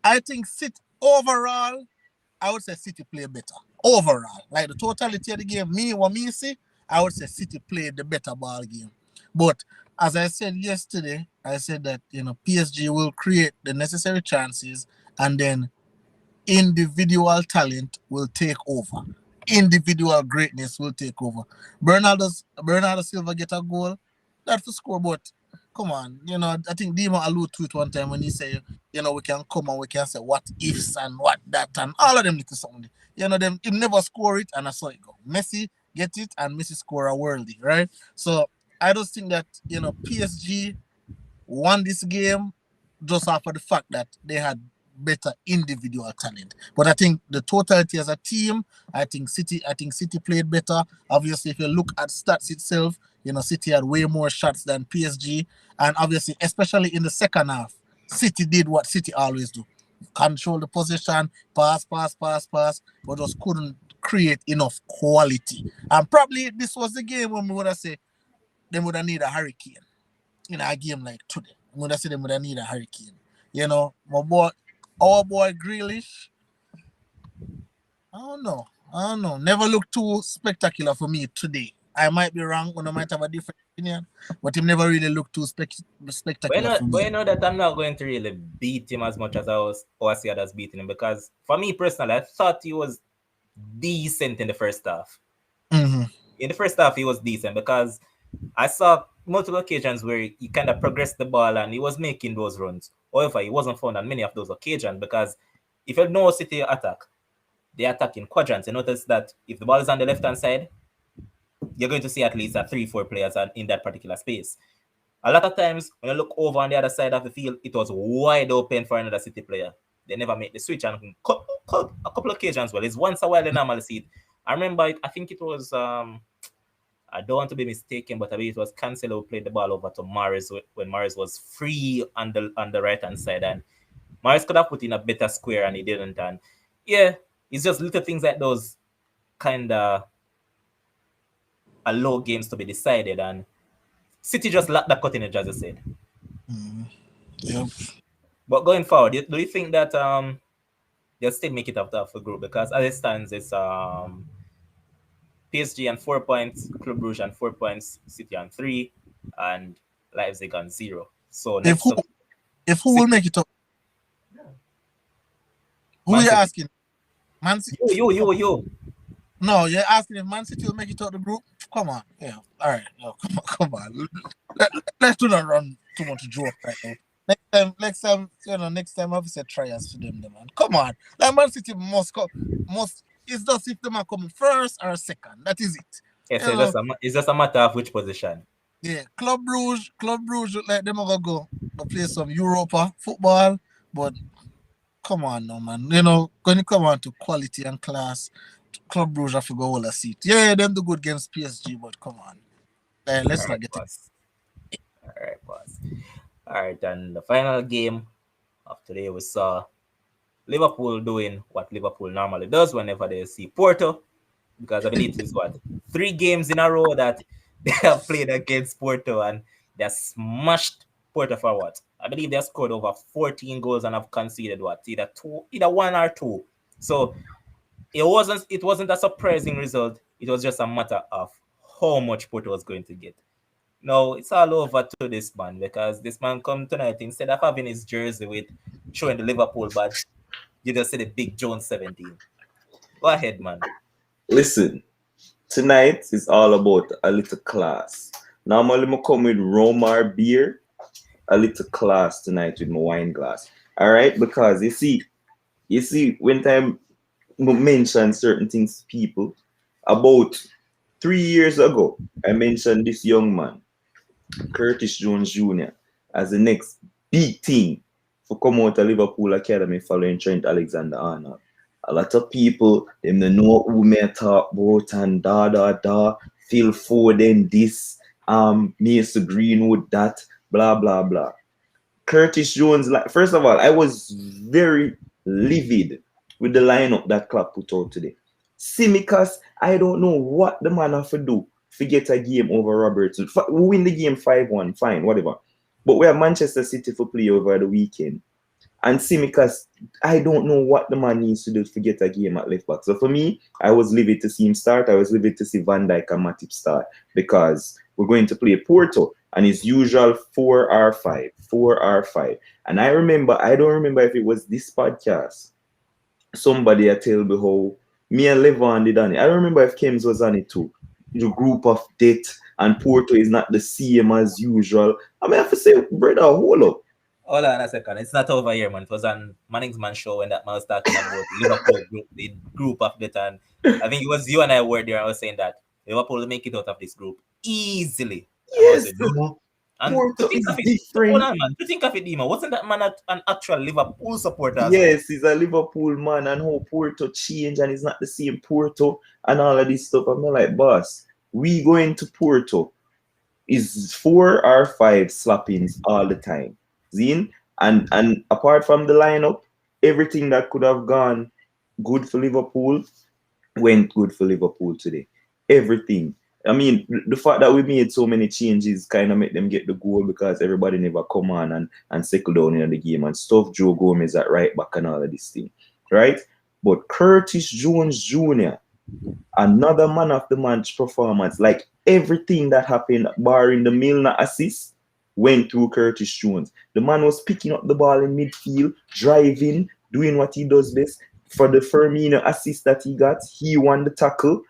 I think City overall, I would say City play better. Overall, like the totality of the game, me see, I would say City played the better ball game. But as I said yesterday, I said that PSG will create the necessary chances, and then individual talent will take over. Individual greatness will take over. Bernardo Silva get a goal. That's the score, but come on, I think Dima alluded to it one time when he said, we can come and we can say what ifs and what that and all of them little something. Them he never score it and I saw it go. Messi get it and Messi score a worldie, right? So I just think that PSG won this game just off of the fact that they had better individual talent. But I think the totality as a team, I think City played better. Obviously, if you look at stats itself, City had way more shots than PSG. And obviously, especially in the second half, City did what City always do. Control the possession, pass, but just couldn't create enough quality. And probably this was the game when we would have said they would have need a hurricane in a game like today. I'm gonna say them would need a hurricane. Our boy Grealish. I don't know. Never looked too spectacular for me today. I might be wrong, or I might have a different opinion, but he never really looked too spectacular for But me. you know that I'm not going to really beat him as much as I was OSC has beaten him because for me personally, I thought he was decent in the first half. Mm-hmm. In the first half, he was decent because I saw multiple occasions where he kind of progressed the ball and he was making those runs. However, he wasn't found on many of those occasions because if you know City attack, they attack in quadrants. You notice that if the ball is on the left hand side, you're going to see at least 3-4 players in that particular space. A lot of times when you look over on the other side of the field, it was wide open for another City player. They never make the switch, and a couple of occasions, well, it's once a while they normally see it. I remember, I think it was I don't want to be mistaken, but I believe it was Cancelo who played the ball over to Mahrez when Mahrez was free on the right hand side, and Mahrez could have put in a better square and he didn't. And yeah, it's just little things like those kind of low games to be decided, and City just lacked that cutting edge, as I said. Mm-hmm. Yep. But going forward, do you think that they'll still make it out of the group? Because as it stands, it's PSG on 4 points, Club Brugge on 4 points, City on 3, and Leipzig on 0. So If next who up, if who will City, make it up? Who are Man you City. asking? Man City. You. No, you're asking if Man City will make it out the group. Come on, yeah. All right, no, come on. Let's do not run too much joke right now. Next time, obviously try us to them, man. Come on, like Man City must go, must. It's just if them are coming first or second. That is it. Yes, You know, it's just a matter of which position. yeah. Club Brugge, look like them are gonna go play some Europa football, but come on, no man. When you come on to quality and class, Club Brugge have to go all a seat. Yeah, them do good against PSG, but come on. All Let's not right, get it. boss. All right, boss. All right, and the final game of today we saw Liverpool doing what Liverpool normally does whenever they see Porto, because I believe it is what 3 games in a row that they have played against Porto and they have smashed Porto for what? I believe they have scored over 14 goals and have conceded what? Either one or two. So it wasn't a surprising result. It was just a matter of how much Porto was going to get. No, it's all over to this man because this man come tonight instead of having his jersey with showing the Liverpool badge, you just see the big Jones 17. Go ahead, man. Listen, tonight is all about a little class. Normally, I come with Romar beer, a little class tonight with my wine glass. All right, because you see, when time mention certain things to people, about 3 years ago, I mentioned this young man, Curtis Jones Jr., as the next big thing for come out of Liverpool Academy following Trent Alexander-Arnold. A lot of people, them don't know who may talk about and da. Phil Foden this, Mason Greenwood that, blah blah blah. Curtis Jones, like first of all, I was very livid with the lineup that Klopp put out today. Simicas, I don't know what the man have to do to get a game over Robertson. We win the game 5-1, fine, whatever. But we have Manchester City for play over the weekend. And Simicas, I don't know what the man needs to do to get a game at left back. So for me, I was livid to see him start. I was livid to see Van Dijk and Matip start because we're going to play Porto. and his usual 4R5, 4R5. And I don't remember if it was this podcast. Somebody had tell me how me and Levon did on it. I don't remember if Kems was on it too. The group of debt and Porto is not the same as usual. I mean, I have to say, brother, hold up. Hold on a second. It's not over here, man. It was on Manning's Man show when that man was talking about Liverpool group, the group of that. And I think it was you and I were there. I was saying that Liverpool will make it out of this group easily. And I was Yes, saying, no. And Porto to think is of it, hold different. on, man. To think of it, Dima, wasn't that man an actual Liverpool supporter as well? Yes, he's a Liverpool man, and how Porto change, and it's not the same Porto and all of this stuff. I'm like, boss, we going to Porto is 4 or 5 slappings all the time. Zine? And apart from the lineup, everything that could have gone good for Liverpool went good for Liverpool today. Everything. I mean, the fact that we made so many changes kind of made them get the goal because everybody never come on and settle down in the game and stuff. Joe Gomez at right back and all of this thing, right? But Curtis Jones Jr., another man of the match performance, like everything that happened, barring the Milner assist, went through Curtis Jones. The man was picking up the ball in midfield, driving, doing what he does best. For the Firmino assist that he got, he won the tackle,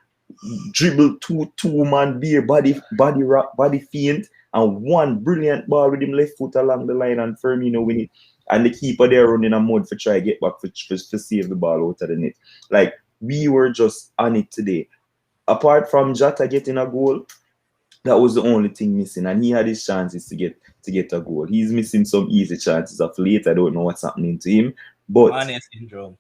dribbled two man beer, body rock, body feint, and one brilliant ball with him left foot along the line, and Firmino win it. And the keeper there running a mud for try to get back for save the ball out of the net. Like, we were just on it today. Apart from Jota getting a goal, that was the only thing missing, and he had his chances to get a goal. He's missing some easy chances of late. I don't know what's happening to him, but Mane syndrome.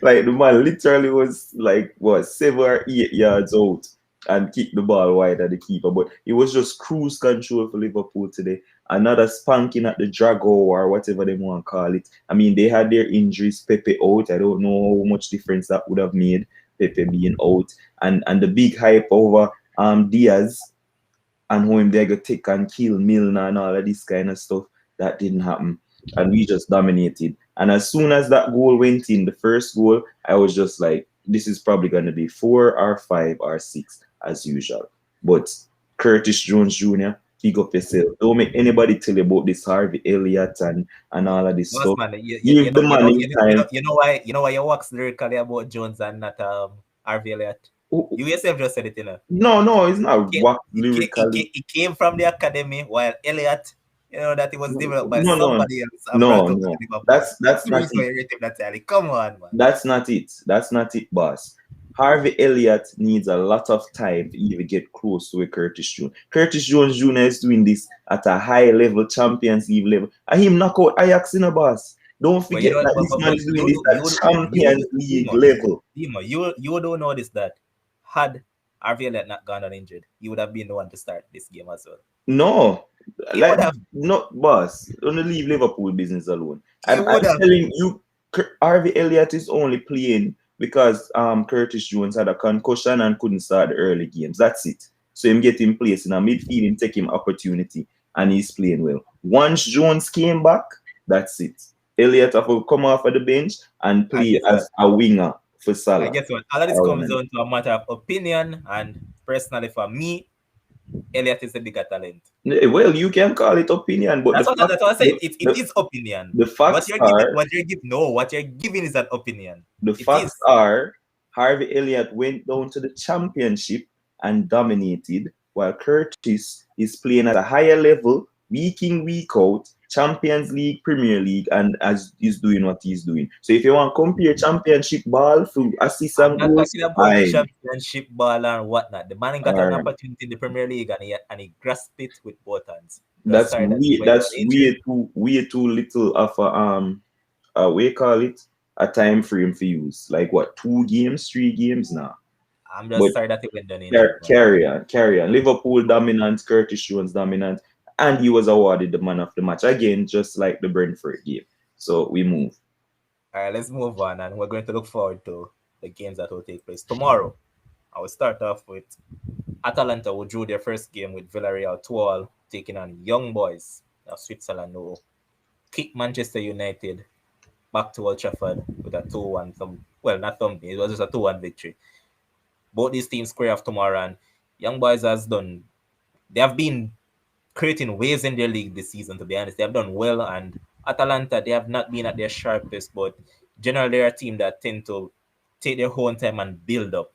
like the man literally was like what 7 or 8 yards out and kicked the ball wide at the keeper. But it was just cruise control for Liverpool today. Another spanking at the Drago or whatever they want to call it. I mean, they had their injuries. Pepe out. I don't know how much difference that would have made. Pepe being out, and the big hype over Diaz and how him they go take and kill Milner and all of this kind of stuff. That didn't happen, and we just dominated. And as soon as that goal went in, the first goal, I was just like, this is probably going to be 4 or 5 or 6 as usual. But Curtis Jones Jr., he got yourself. Don't make anybody tell you about this Harvey Elliott and all of this Boss, stuff. man, Give the man his time. you know why you wax lyrically about Jones and not Harvey Elliott? You yourself just said it, you know. No, it's not It, what it, lyrically. it came from the academy, while Elliott, you know, that it was developed by No, somebody else and brought up to Liverpool. That's not the reason why it. you rate him that highly. Come on, man. That's not it. That's not it, boss. Harvey Elliott needs a lot of time to even get close to a Curtis Jones. Curtis Jones Jr. is doing this at a high level, Champions League level. And him knock out Ajax in a boss. Don't But forget that this man is doing this at Champions League level. Dima, you don't notice that had Harvey Elliott not gone uninjured, he would have been the one to start this game as well. No. He Like, would have. not boss. Don't leave Liverpool business alone. I'm would have. telling you, Harvey Elliott is only playing because Curtis Jones had a concussion and couldn't start the early games. That's it. So him get him placed in a midfield and take him opportunity, and he's playing well. Once Jones came back, that's it. Elliott have to come off of the bench and play as a winger for Salah. I guess what? All of this comes down to a matter of opinion, and personally for me, Elliott is a bigger talent. Well, you can call it opinion, but that's what I said. It is opinion. The facts what you're giving is an opinion. The facts are Harvey Elliott went down to the championship and dominated, while Curtis is playing at a higher level, week in, week out, Champions League, Premier League, and as he's doing what he's doing. So if you want to compare championship ball for assist and goals, championship ball and whatnot. The man got an opportunity in the Premier League and he grasped it with both hands. That's way too little of we call it a time frame for use. Like what, 2 games, 3 games now? I'm just sorry that it went down in. Carry on. Liverpool dominant, Curtis Jones dominant, and he was awarded the man of the match again, just like the Brentford game. So we move. All right, let's move on, and we're going to look forward to the games that will take place tomorrow. I will start off with Atalanta, who drew their first game with Villarreal 2-2, taking on Young Boys of Switzerland, who kicked Manchester United back to Old Trafford with a 2-1. It was just a 2-1 victory. Both these teams square off tomorrow, and Young Boys has done they have been creating waves in their league this season. To be honest, they have done well, and Atalanta, they have not been at their sharpest, but generally they're a team that tend to take their own time and build up.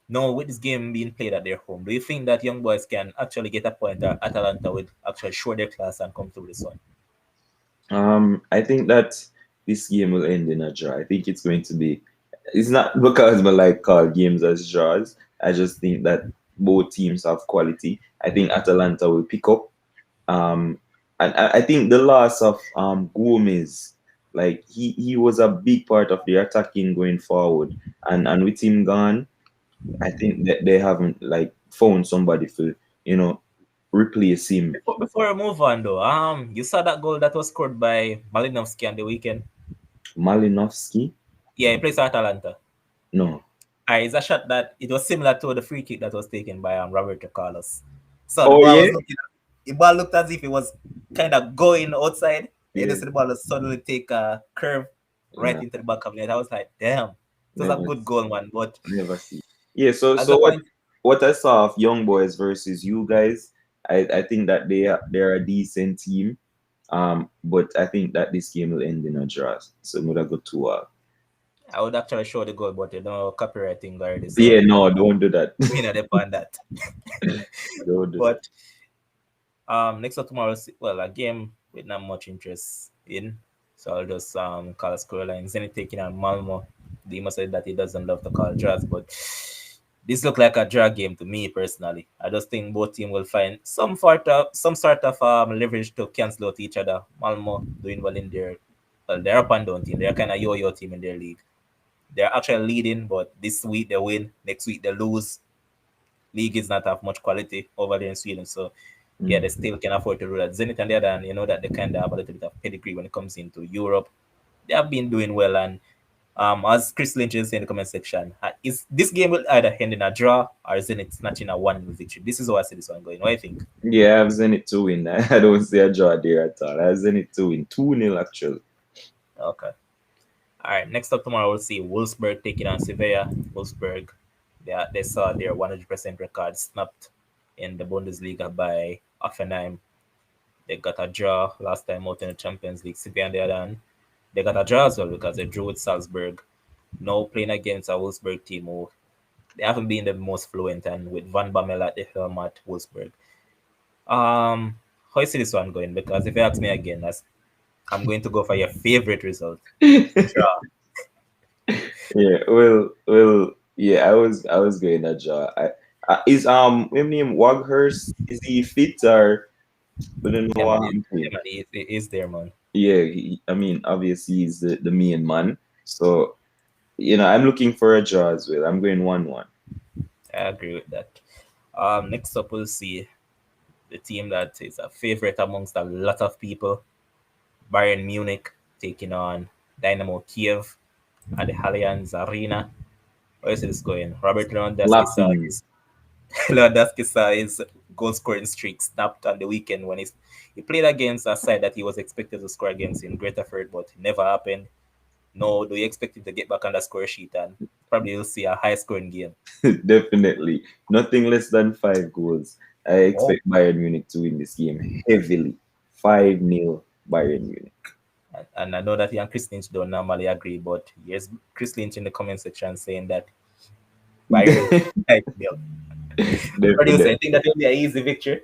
Now, with this game being played at their home, do you think that young boys can actually get a point that Atalanta will actually show their class and come through this one? I think that this game will end in a draw. I think it's going to be. It's not because I like call games as draws. I just think that both teams have quality. I think Atalanta will pick up. Um, and I think the loss of Gomez, like he was a big part of the attacking going forward, and with him gone, I think that they haven't like found somebody to replace him. Before we move on, though, you saw that goal that was scored by Malinovsky on the weekend. Malinovsky, Yeah, he plays for Atalanta. no. It's a shot that it was similar to the free kick that was taken by Roberto Carlos. So the Oh ball yeah, was looking, the ball looked as if it was kind of going outside. And yeah. you see the ball was suddenly take a curve right Nah, into the back of the net. I was like, damn, it was a never, good goal, man. But never see. Yeah. So as the so what point, what I saw of Young Boys versus you guys, I think that they're a decent team. But I think that this game will end in a draw. So I'm gonna go 2-2. I would actually show the goal, but copywriting already, Yeah, so no, don't do that. we not depend that. Don't do that. But next up tomorrow, well, a game with not much interest in. So I'll just call a scoreline. Zenit taking on Malmo. Dima said that he doesn't love to call draws, but this look like a draw game to me personally. I just think both teams will find some sort of leverage to cancel out each other. Malmo doing well in their they're up and down team. They're kind of yo-yo team in their league. They're actually leading, but this week they win, next week they lose. League is not have much quality over there in Sweden, so yeah, they still can afford to do that. Zenit and the other, and you know that they kind of have a little bit of pedigree when it comes into Europe. They have been doing well, and as Chris Lynch is in the comment section, is this game will either end in a draw or Zenit snatching a 1 victory. This is how I see this one going. What do you think? Yeah, I've Zenit to win. I don't see a draw there at all. I've Zenit to win 2-0 actually. Okay. All right. Next up tomorrow, we'll see Wolfsburg taking on Sevilla. Wolfsburg, they saw their 100% record snapped in the Bundesliga by Offenheim. They got a draw last time out in the Champions League. Sevilla on the other hand, they got a draw as well because they drew with Salzburg. Now playing against a Wolfsburg team who they haven't been the most fluent, and with Van Bammel at the helm at Wolfsburg. How you see this one going? Because if you ask me again, I'm going to go for your favorite result. Draw. Yeah, yeah. I was going a draw. Is his name Waghurst? Is he fit or we don't know Yeah, what man, happened to yeah, him? man, it is there, man. Yeah, I mean, obviously he's the main man. So I'm looking for a draw as well. I'm going 1-1. I agree with that. Next up, we'll see the team that is a favorite amongst a lot of people. Bayern Munich taking on Dynamo Kiev at the Allianz Arena. Where is this going? Robert Lewandowski saw Lapping. his Lewandowski saw his goal scoring streak snapped on the weekend when he played against a side that he was expected to score against in Greater Fürth, but it never happened. No, do you expect him to get back on the score sheet and probably you'll see a high scoring game? Definitely. Nothing less than 5 goals. I Oh, expect Bayern Munich to win this game heavily. 5-0 Bayern Munich. and I know that he and Chris Lynch don't normally agree, but here's Chris Lynch in the comment section saying that Bayern will type nil. What do you say? Definitely. I think that will be an easy victory.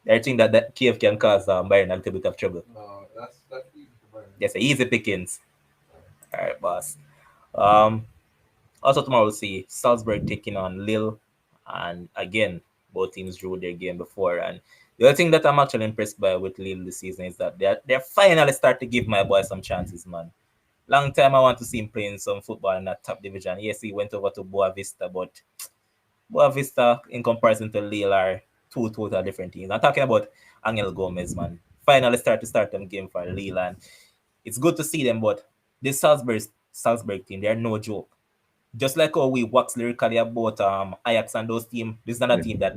I think that Kiev can cause Bayern a little bit of trouble. No, that's easy for Bayern. Yes, easy pickings. All right, boss. Um, Also tomorrow we'll see Salzburg taking on Lille, and again both teams drew their game before. And the other thing that I'm actually impressed by with Lille this season is that they're finally start to give my boy some chances, man. Long time I want to see him playing some football in that top division. Yes, he went over to Boa Vista, but Boa Vista in comparison to Lille are two total different teams. I'm talking about Angel Gomez, man. Finally start them game for Lille, and it's good to see them. But this Salzburg team, they're no joke. Just like how we wax lyrically about Ajax and those teams, this is not a team that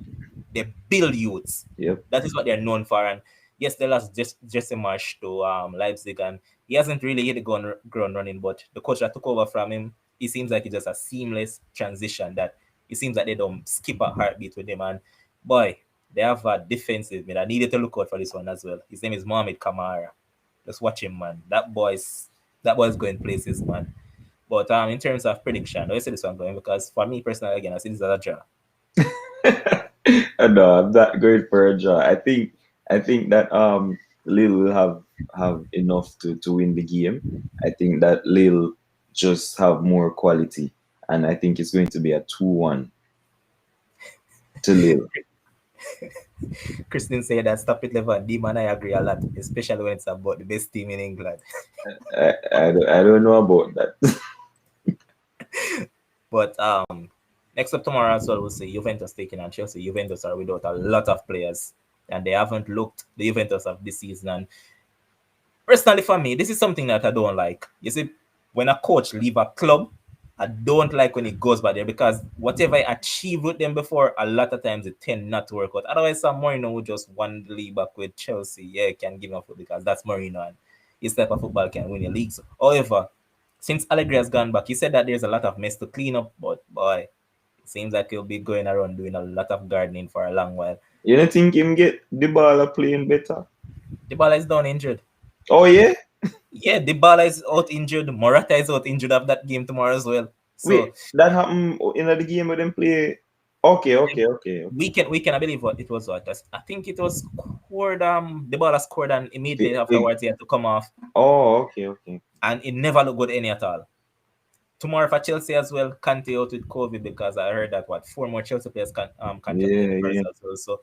they build youths. Yep. That is what they're known for. And yes, they lost Jesse Marsh to Leipzig, and he hasn't really hit the ground running. But the coach that took over from him, it seems like it's just a seamless transition. That it seems like they don't skip a heartbeat with him. And Boy, they have a defensive mid. I needed to look out for this one as well. His name is Mohamed Kamara. Just watch him, man. That boy's going places, man. But in terms of prediction, I see this one going because for me personally, again, I see this as a draw. No, I'm not going for a draw. I think that Lille will have enough to win the game. I think that Lille just have more quality, and I think it's going to be a 2-1 to Lille. Christine said that stop it, Levan. D man, I agree a lot, especially when it's about the best team in England. I don't know about that. But next up tomorrow as well, we'll see Juventus taking on Chelsea. Juventus are without a lot of players, and they haven't looked the Juventus of this season. And personally, for me, this is something that I don't like. You see, when a coach leave a club, I don't like when he goes back there because whatever I achieved with them before, a lot of times it tend not to work out. Otherwise, some Mourinho would just want to leave back with Chelsea. Yeah, he can give him a foot because that's Mourinho and his type of football can win your leagues. However, since Allegri has gone back, he said that there's a lot of mess to clean up, but boy, it seems like he'll be going around doing a lot of gardening for a long while. You don't think him get Dybala playing better? Dybala is down injured. Oh yeah. Yeah, Dybala is out injured. Morata is out injured of that game tomorrow as well. So Wait, that happened in the game where them play. Okay. weekend, I believe what it was. What I think it was scored. Dybala scored, and immediately afterwards he had to come off, Oh, okay. and it never looked good any at all. Tomorrow for Chelsea as well, Kante out with COVID because I heard that 4 more Chelsea players contacted Yeah. as well. So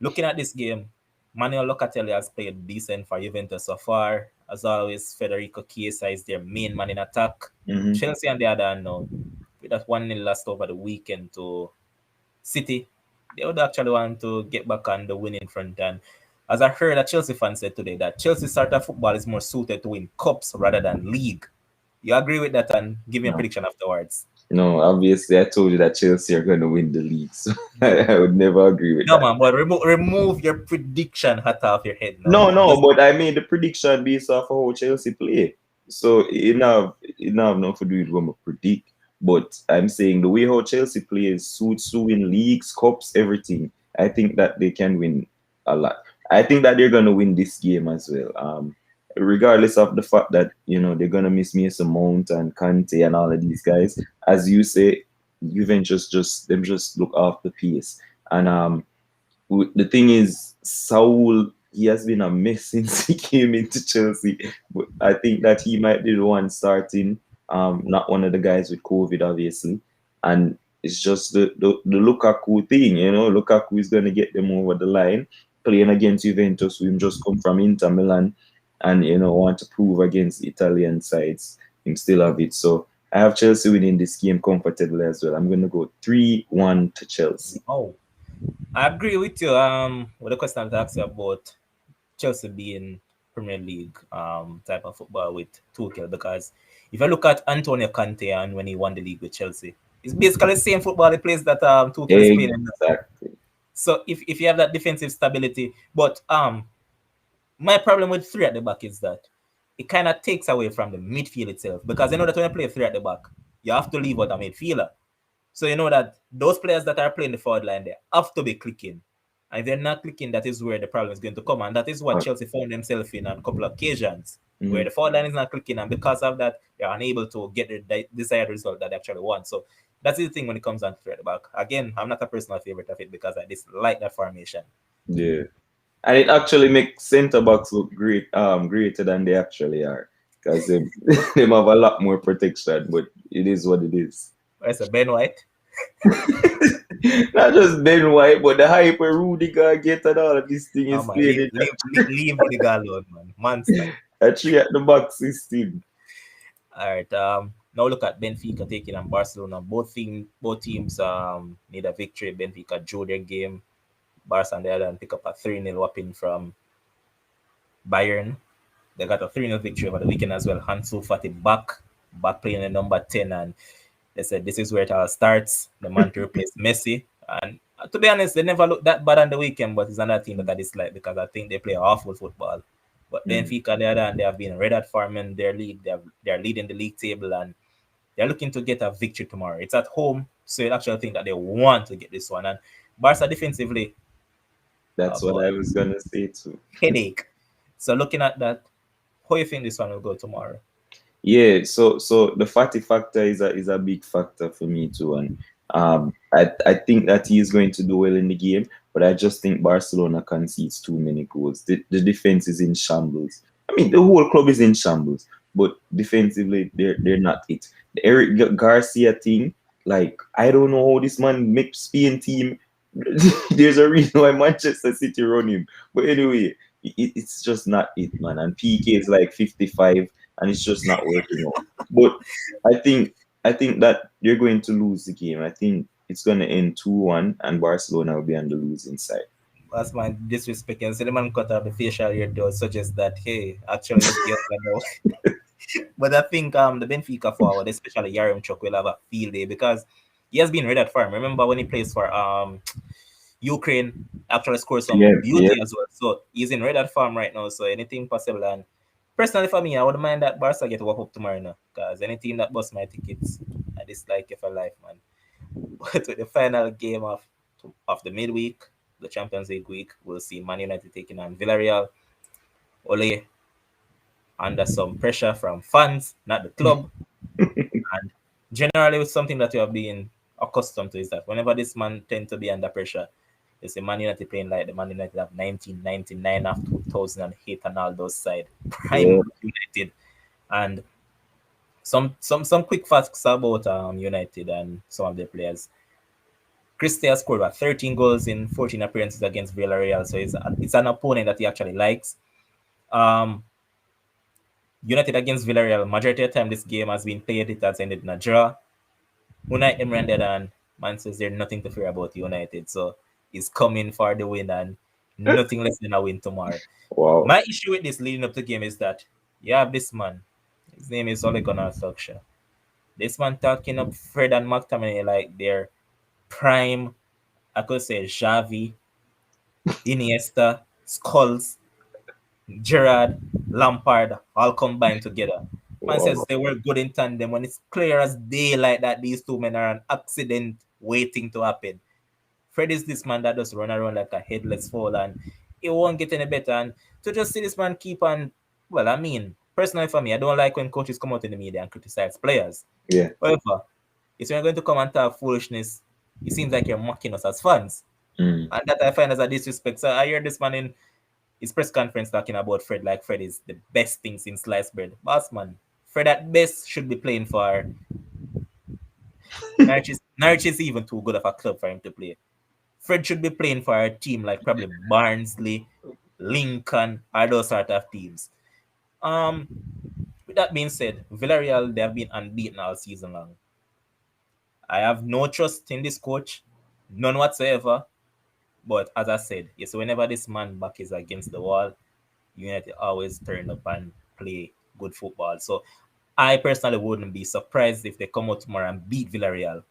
looking at this game, Manuel Locatelli has played decent for Juventus so far. As always, Federico Chiesa is their main man in attack. Mm-hmm. Chelsea on the other hand now, with that 1-0 lost over the weekend to City, they would actually want to get back on the winning front. And as I heard a Chelsea fan said today, that Chelsea sort of football is more suited to win cups rather than league. You agree with that and give me a prediction afterwards? No, obviously I told you that Chelsea are going to win the league, so I would never agree with that. No, man, but remove your prediction hat off your head now. No, but I made the prediction based off of how Chelsea play. So it have nothing to do with what I predict. But I'm saying the way how Chelsea plays suits to win leagues, cups, everything. I think that they can win a lot. I think that they're gonna win this game as well. Regardless of the fact that they're gonna miss Mason Mount and Kante and all of these guys. As you say, Juventus just look off the pace. And the thing is, Saul, he has been a mess since he came into Chelsea. But I think that he might be the one starting, not one of the guys with COVID, obviously. And it's just the Lukaku thing, Lukaku is going to get them over the line. Playing against Juventus, we just come from Inter Milan and, want to prove against Italian sides. Him still have it. So I have Chelsea winning this game comfortably as well. I'm going to go 3-1 to Chelsea. Oh, I agree with you. With the question I asked you about Chelsea being Premier League type of football with Tuchel, because if you look at Antonio Conte and when he won the league with Chelsea, it's basically the same football he plays that Tuchel is playing. Exactly. So if you have that defensive stability, but my problem with 3 at the back is that it kind of takes away from the midfield itself, because you know that when you play 3 at the back, you have to leave out a midfielder. So you know that those players that are playing the forward line, they have to be clicking. And if they're not clicking, that is where the problem is going to come. And that is what Chelsea found themselves in on a couple of occasions, where the forward line is not clicking. And because of that, they're unable to get the desired result that they actually want. So that's the thing when it comes down to 3 at the back. Again, I'm not a personal favorite of it because I dislike that formation. Yeah. And it actually makes centre backs look greater than they actually are. Because they have a lot more protection, but it is what it is. That's a Ben White. Not just Ben White, but the hype where Rudiger get and all of this thing is playing. Leave Rudiger alone, man. Monster. A 3 at the back system. All right. Now look at Benfica taking on Barcelona. Both teams need a victory. Benfica drew their game. Barca on the other hand pick up a 3-0 whopping from Bayern. They got a 3-0 victory over the weekend as well. Hansu Fati back playing the number 10, and they said this is where it all starts. The man to replace Messi. And to be honest, they never looked that bad on the weekend, but it's another team that I dislike because I think they play awful football. But Benfica, on the other hand, they have been red hot form in their league. They're leading the league table, and they're looking to get a victory tomorrow. It's at home, so you actually think that they want to get this one. And Barca defensively, That's what I boy, was gonna say too. headache. So looking at that, how you think this one will go tomorrow? Yeah, so the fatty factor is a big factor for me too, and I think that he is going to do well in the game, but I just think Barcelona concedes too many goals. The defense is in shambles. I mean, the whole club is in shambles, but defensively they're not it. The Eric Garcia thing, like I don't know how this man makes Spain team. There's a reason why Manchester City run him, but anyway, it's just not it, man. And PK is like 55 and it's just not working out. But I think I think that they're going to lose the game. I think it's going to end 2-1 and Barcelona will be on the losing side. That's my disrespect. And Cinnamon cut off the facial hair does suggest that hey, actually this game can go. But I think the Benfica forward, especially Yaremchuk, will have a field day because he has been red at farm. Remember when he plays for Ukraine, actually scored some Yeah, yeah. beauty as well. So he's in red at farm right now. So anything possible. And personally for me, I wouldn't mind that Barca get walk up tomorrow now. Because any team that busts my tickets, I dislike it for life, man. But with the final game of the midweek, the Champions League week, we'll see Man United taking on Villarreal. Ole under some pressure from fans, not the club. And generally, it's something that you have been accustomed to is that whenever this man tend to be under pressure, you see Man United playing like the Man United of 1999 of 2008 and all those side Yeah. prime United. And some quick facts about United and some of their players. Christie has scored 13 goals in 14 appearances against Villarreal, so it's an opponent that he actually likes. Um, United against Villarreal, majority of the time this game has been played, it has ended in a draw. Unai Emery ended and man says there's nothing to fear about United, so he's coming for the win and nothing less than a win tomorrow. Wow. My issue with this leading up to the game is that you have this man, his name is Ole Gunnar Solskjaer. This man talking up Fred and McTominay like they're prime, I could say Xavi, Iniesta, Skulls, Gerrard, Lampard, all combined together. Man says Wow. they were good in tandem when it's clear as daylight that these two men are an accident waiting to happen. Fred is this man that just run around like a headless foal and it won't get any better. And to just see this man keep on, well, I mean, personally for me, I don't like when coaches come out in the media and criticize players. Yeah. However, if you're going to come and talk foolishness, it seems like you're mocking us as fans. Mm. And that I find as a disrespect. So I hear this man in his press conference talking about Fred like Fred is the best thing since sliced bread. Boss man, Fred at best should be playing for Norwich. Norwich is even too good of a club for him to play. Fred should be playing for a team like probably Barnsley, Lincoln, or those sort of teams. Um, with that being said, Villarreal they have been unbeaten all season long. I have no trust in this coach, none whatsoever. But as I said, yes, whenever this man back is against the wall, United always turn up and play good football. So I personally wouldn't be surprised if they come out tomorrow and beat Villarreal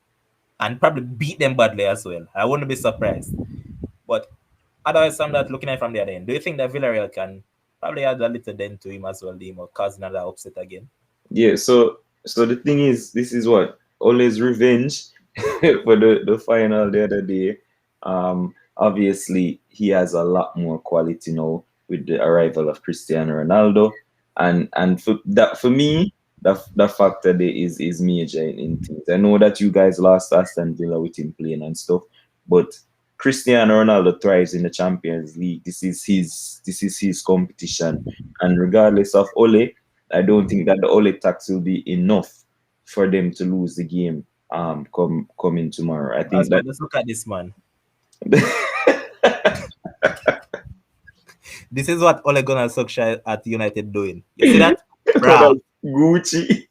and probably beat them badly as well. I wouldn't be surprised. But otherwise, I'm not looking at it from the other end. Do you think that Villarreal can probably add a little dent to him as well, Dimo, cause another upset again? Yeah, so the thing is, this is what always revenge for the final the other day. Obviously he has a lot more quality now with the arrival of Cristiano Ronaldo, and for me, the factor there is major in things. I know that you guys lost Aston Villa with him playing and stuff, but Cristiano Ronaldo thrives in the Champions League. This is his competition, and regardless of Ole, I don't think that the Ole tax will be enough for them to lose the game coming tomorrow. I As think well, that let's look at this man. This is what Ole Gunnar Solskjaer at United doing. You see that? for Bruh. that Gucci.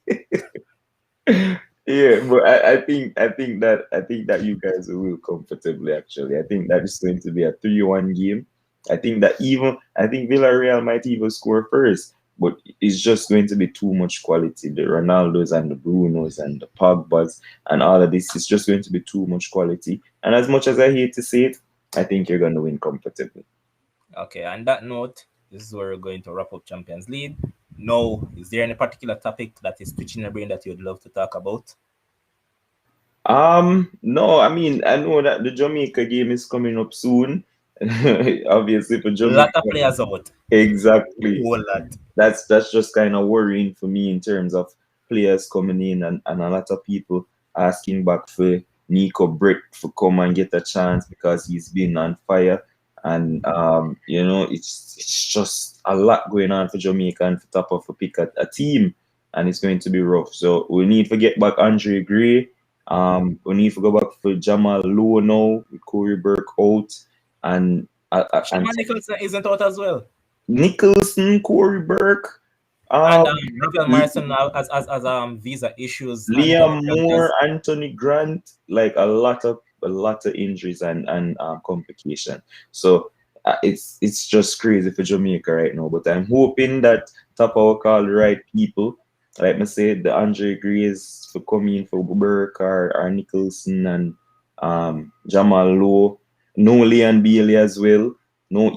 Yeah, but I think that you guys will comfortably actually. I think that is going to be a 3-1 game. I think Villarreal might even score first, but it's just going to be too much quality. The Ronaldos and the Brunos and the Pogbas and all of this is just going to be too much quality. And as much as I hate to say it, I think you're going to win comfortably. Okay, on that note, this is where we're going to wrap up Champions League. No, is there any particular topic that is twitching your brain that you'd love to talk about? No, I mean, I know that the Jamaica game is coming up soon. Obviously for Lot Jamaica. of players out. Exactly. Whole lot. That's just kind of worrying for me in terms of players coming in and a lot of people asking back for Nico Brick for come and get a chance because he's been on fire. And it's just a lot going on for Jamaica and for top of a pick at a team, and it's going to be rough. So we need to get back Andre Gray. We need to go back for Jamal Lowe now with Corey Burke out and Shaman Nicholson isn't out as well. Nicholson, Corey Burke, And um, Rafael Morrison now as visa issues and Liam Moore, Anthony Grant, like a lot of injuries and complication. So it's just crazy for Jamaica right now. But I'm hoping that top our call the right people. Like I said, the Andre Grays for coming for Burke or Nicholson and Jamal Lowe, no Leon Bailey as well. No,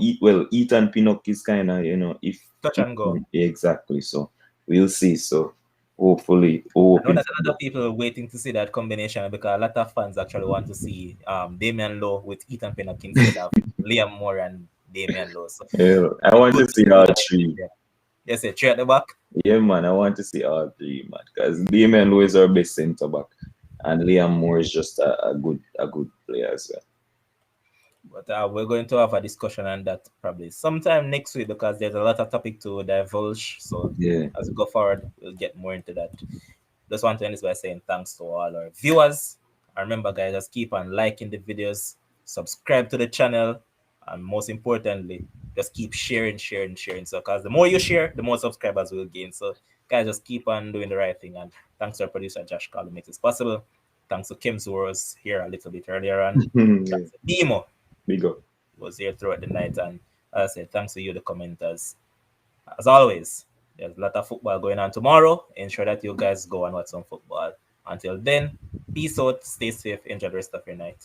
Ethan Pinnock is kind of if touch and go. exactly. So we'll see. So hopefully, I know hoping that for a lot the of people waiting to see that combination because a lot of fans actually want to see Damian Lowe with Ethan Pinnock instead of Liam Moore and Damian Lowe. So yeah, I it's want good to to see see all both of them three. there. Yes, three at the back. Yeah, man, I want to see all three, man. Because Damien Lowe is our best centre back, and Liam Moore is just a good player as well. But we're going to have a discussion on that probably sometime next week because there's a lot of topic to divulge. So Yeah. as we go forward, we'll get more into that. Just want to end this by saying thanks to all our viewers. And remember, guys, just keep on liking the videos, subscribe to the channel, and most importantly, just keep sharing, sharing, sharing. So, because the more you share, the more subscribers we'll gain. So, guys, just keep on doing the right thing. And thanks to our producer, Josh Carl, who makes this possible. Thanks to Kim, who was here a little bit earlier on. Yeah. Thanks to Demo, Big up. who was here throughout the night. And as I said, thanks to you, the commenters. As always, there's a lot of football going on tomorrow. Ensure that you guys go and watch some football. Until then, peace out, stay safe, enjoy the rest of your night.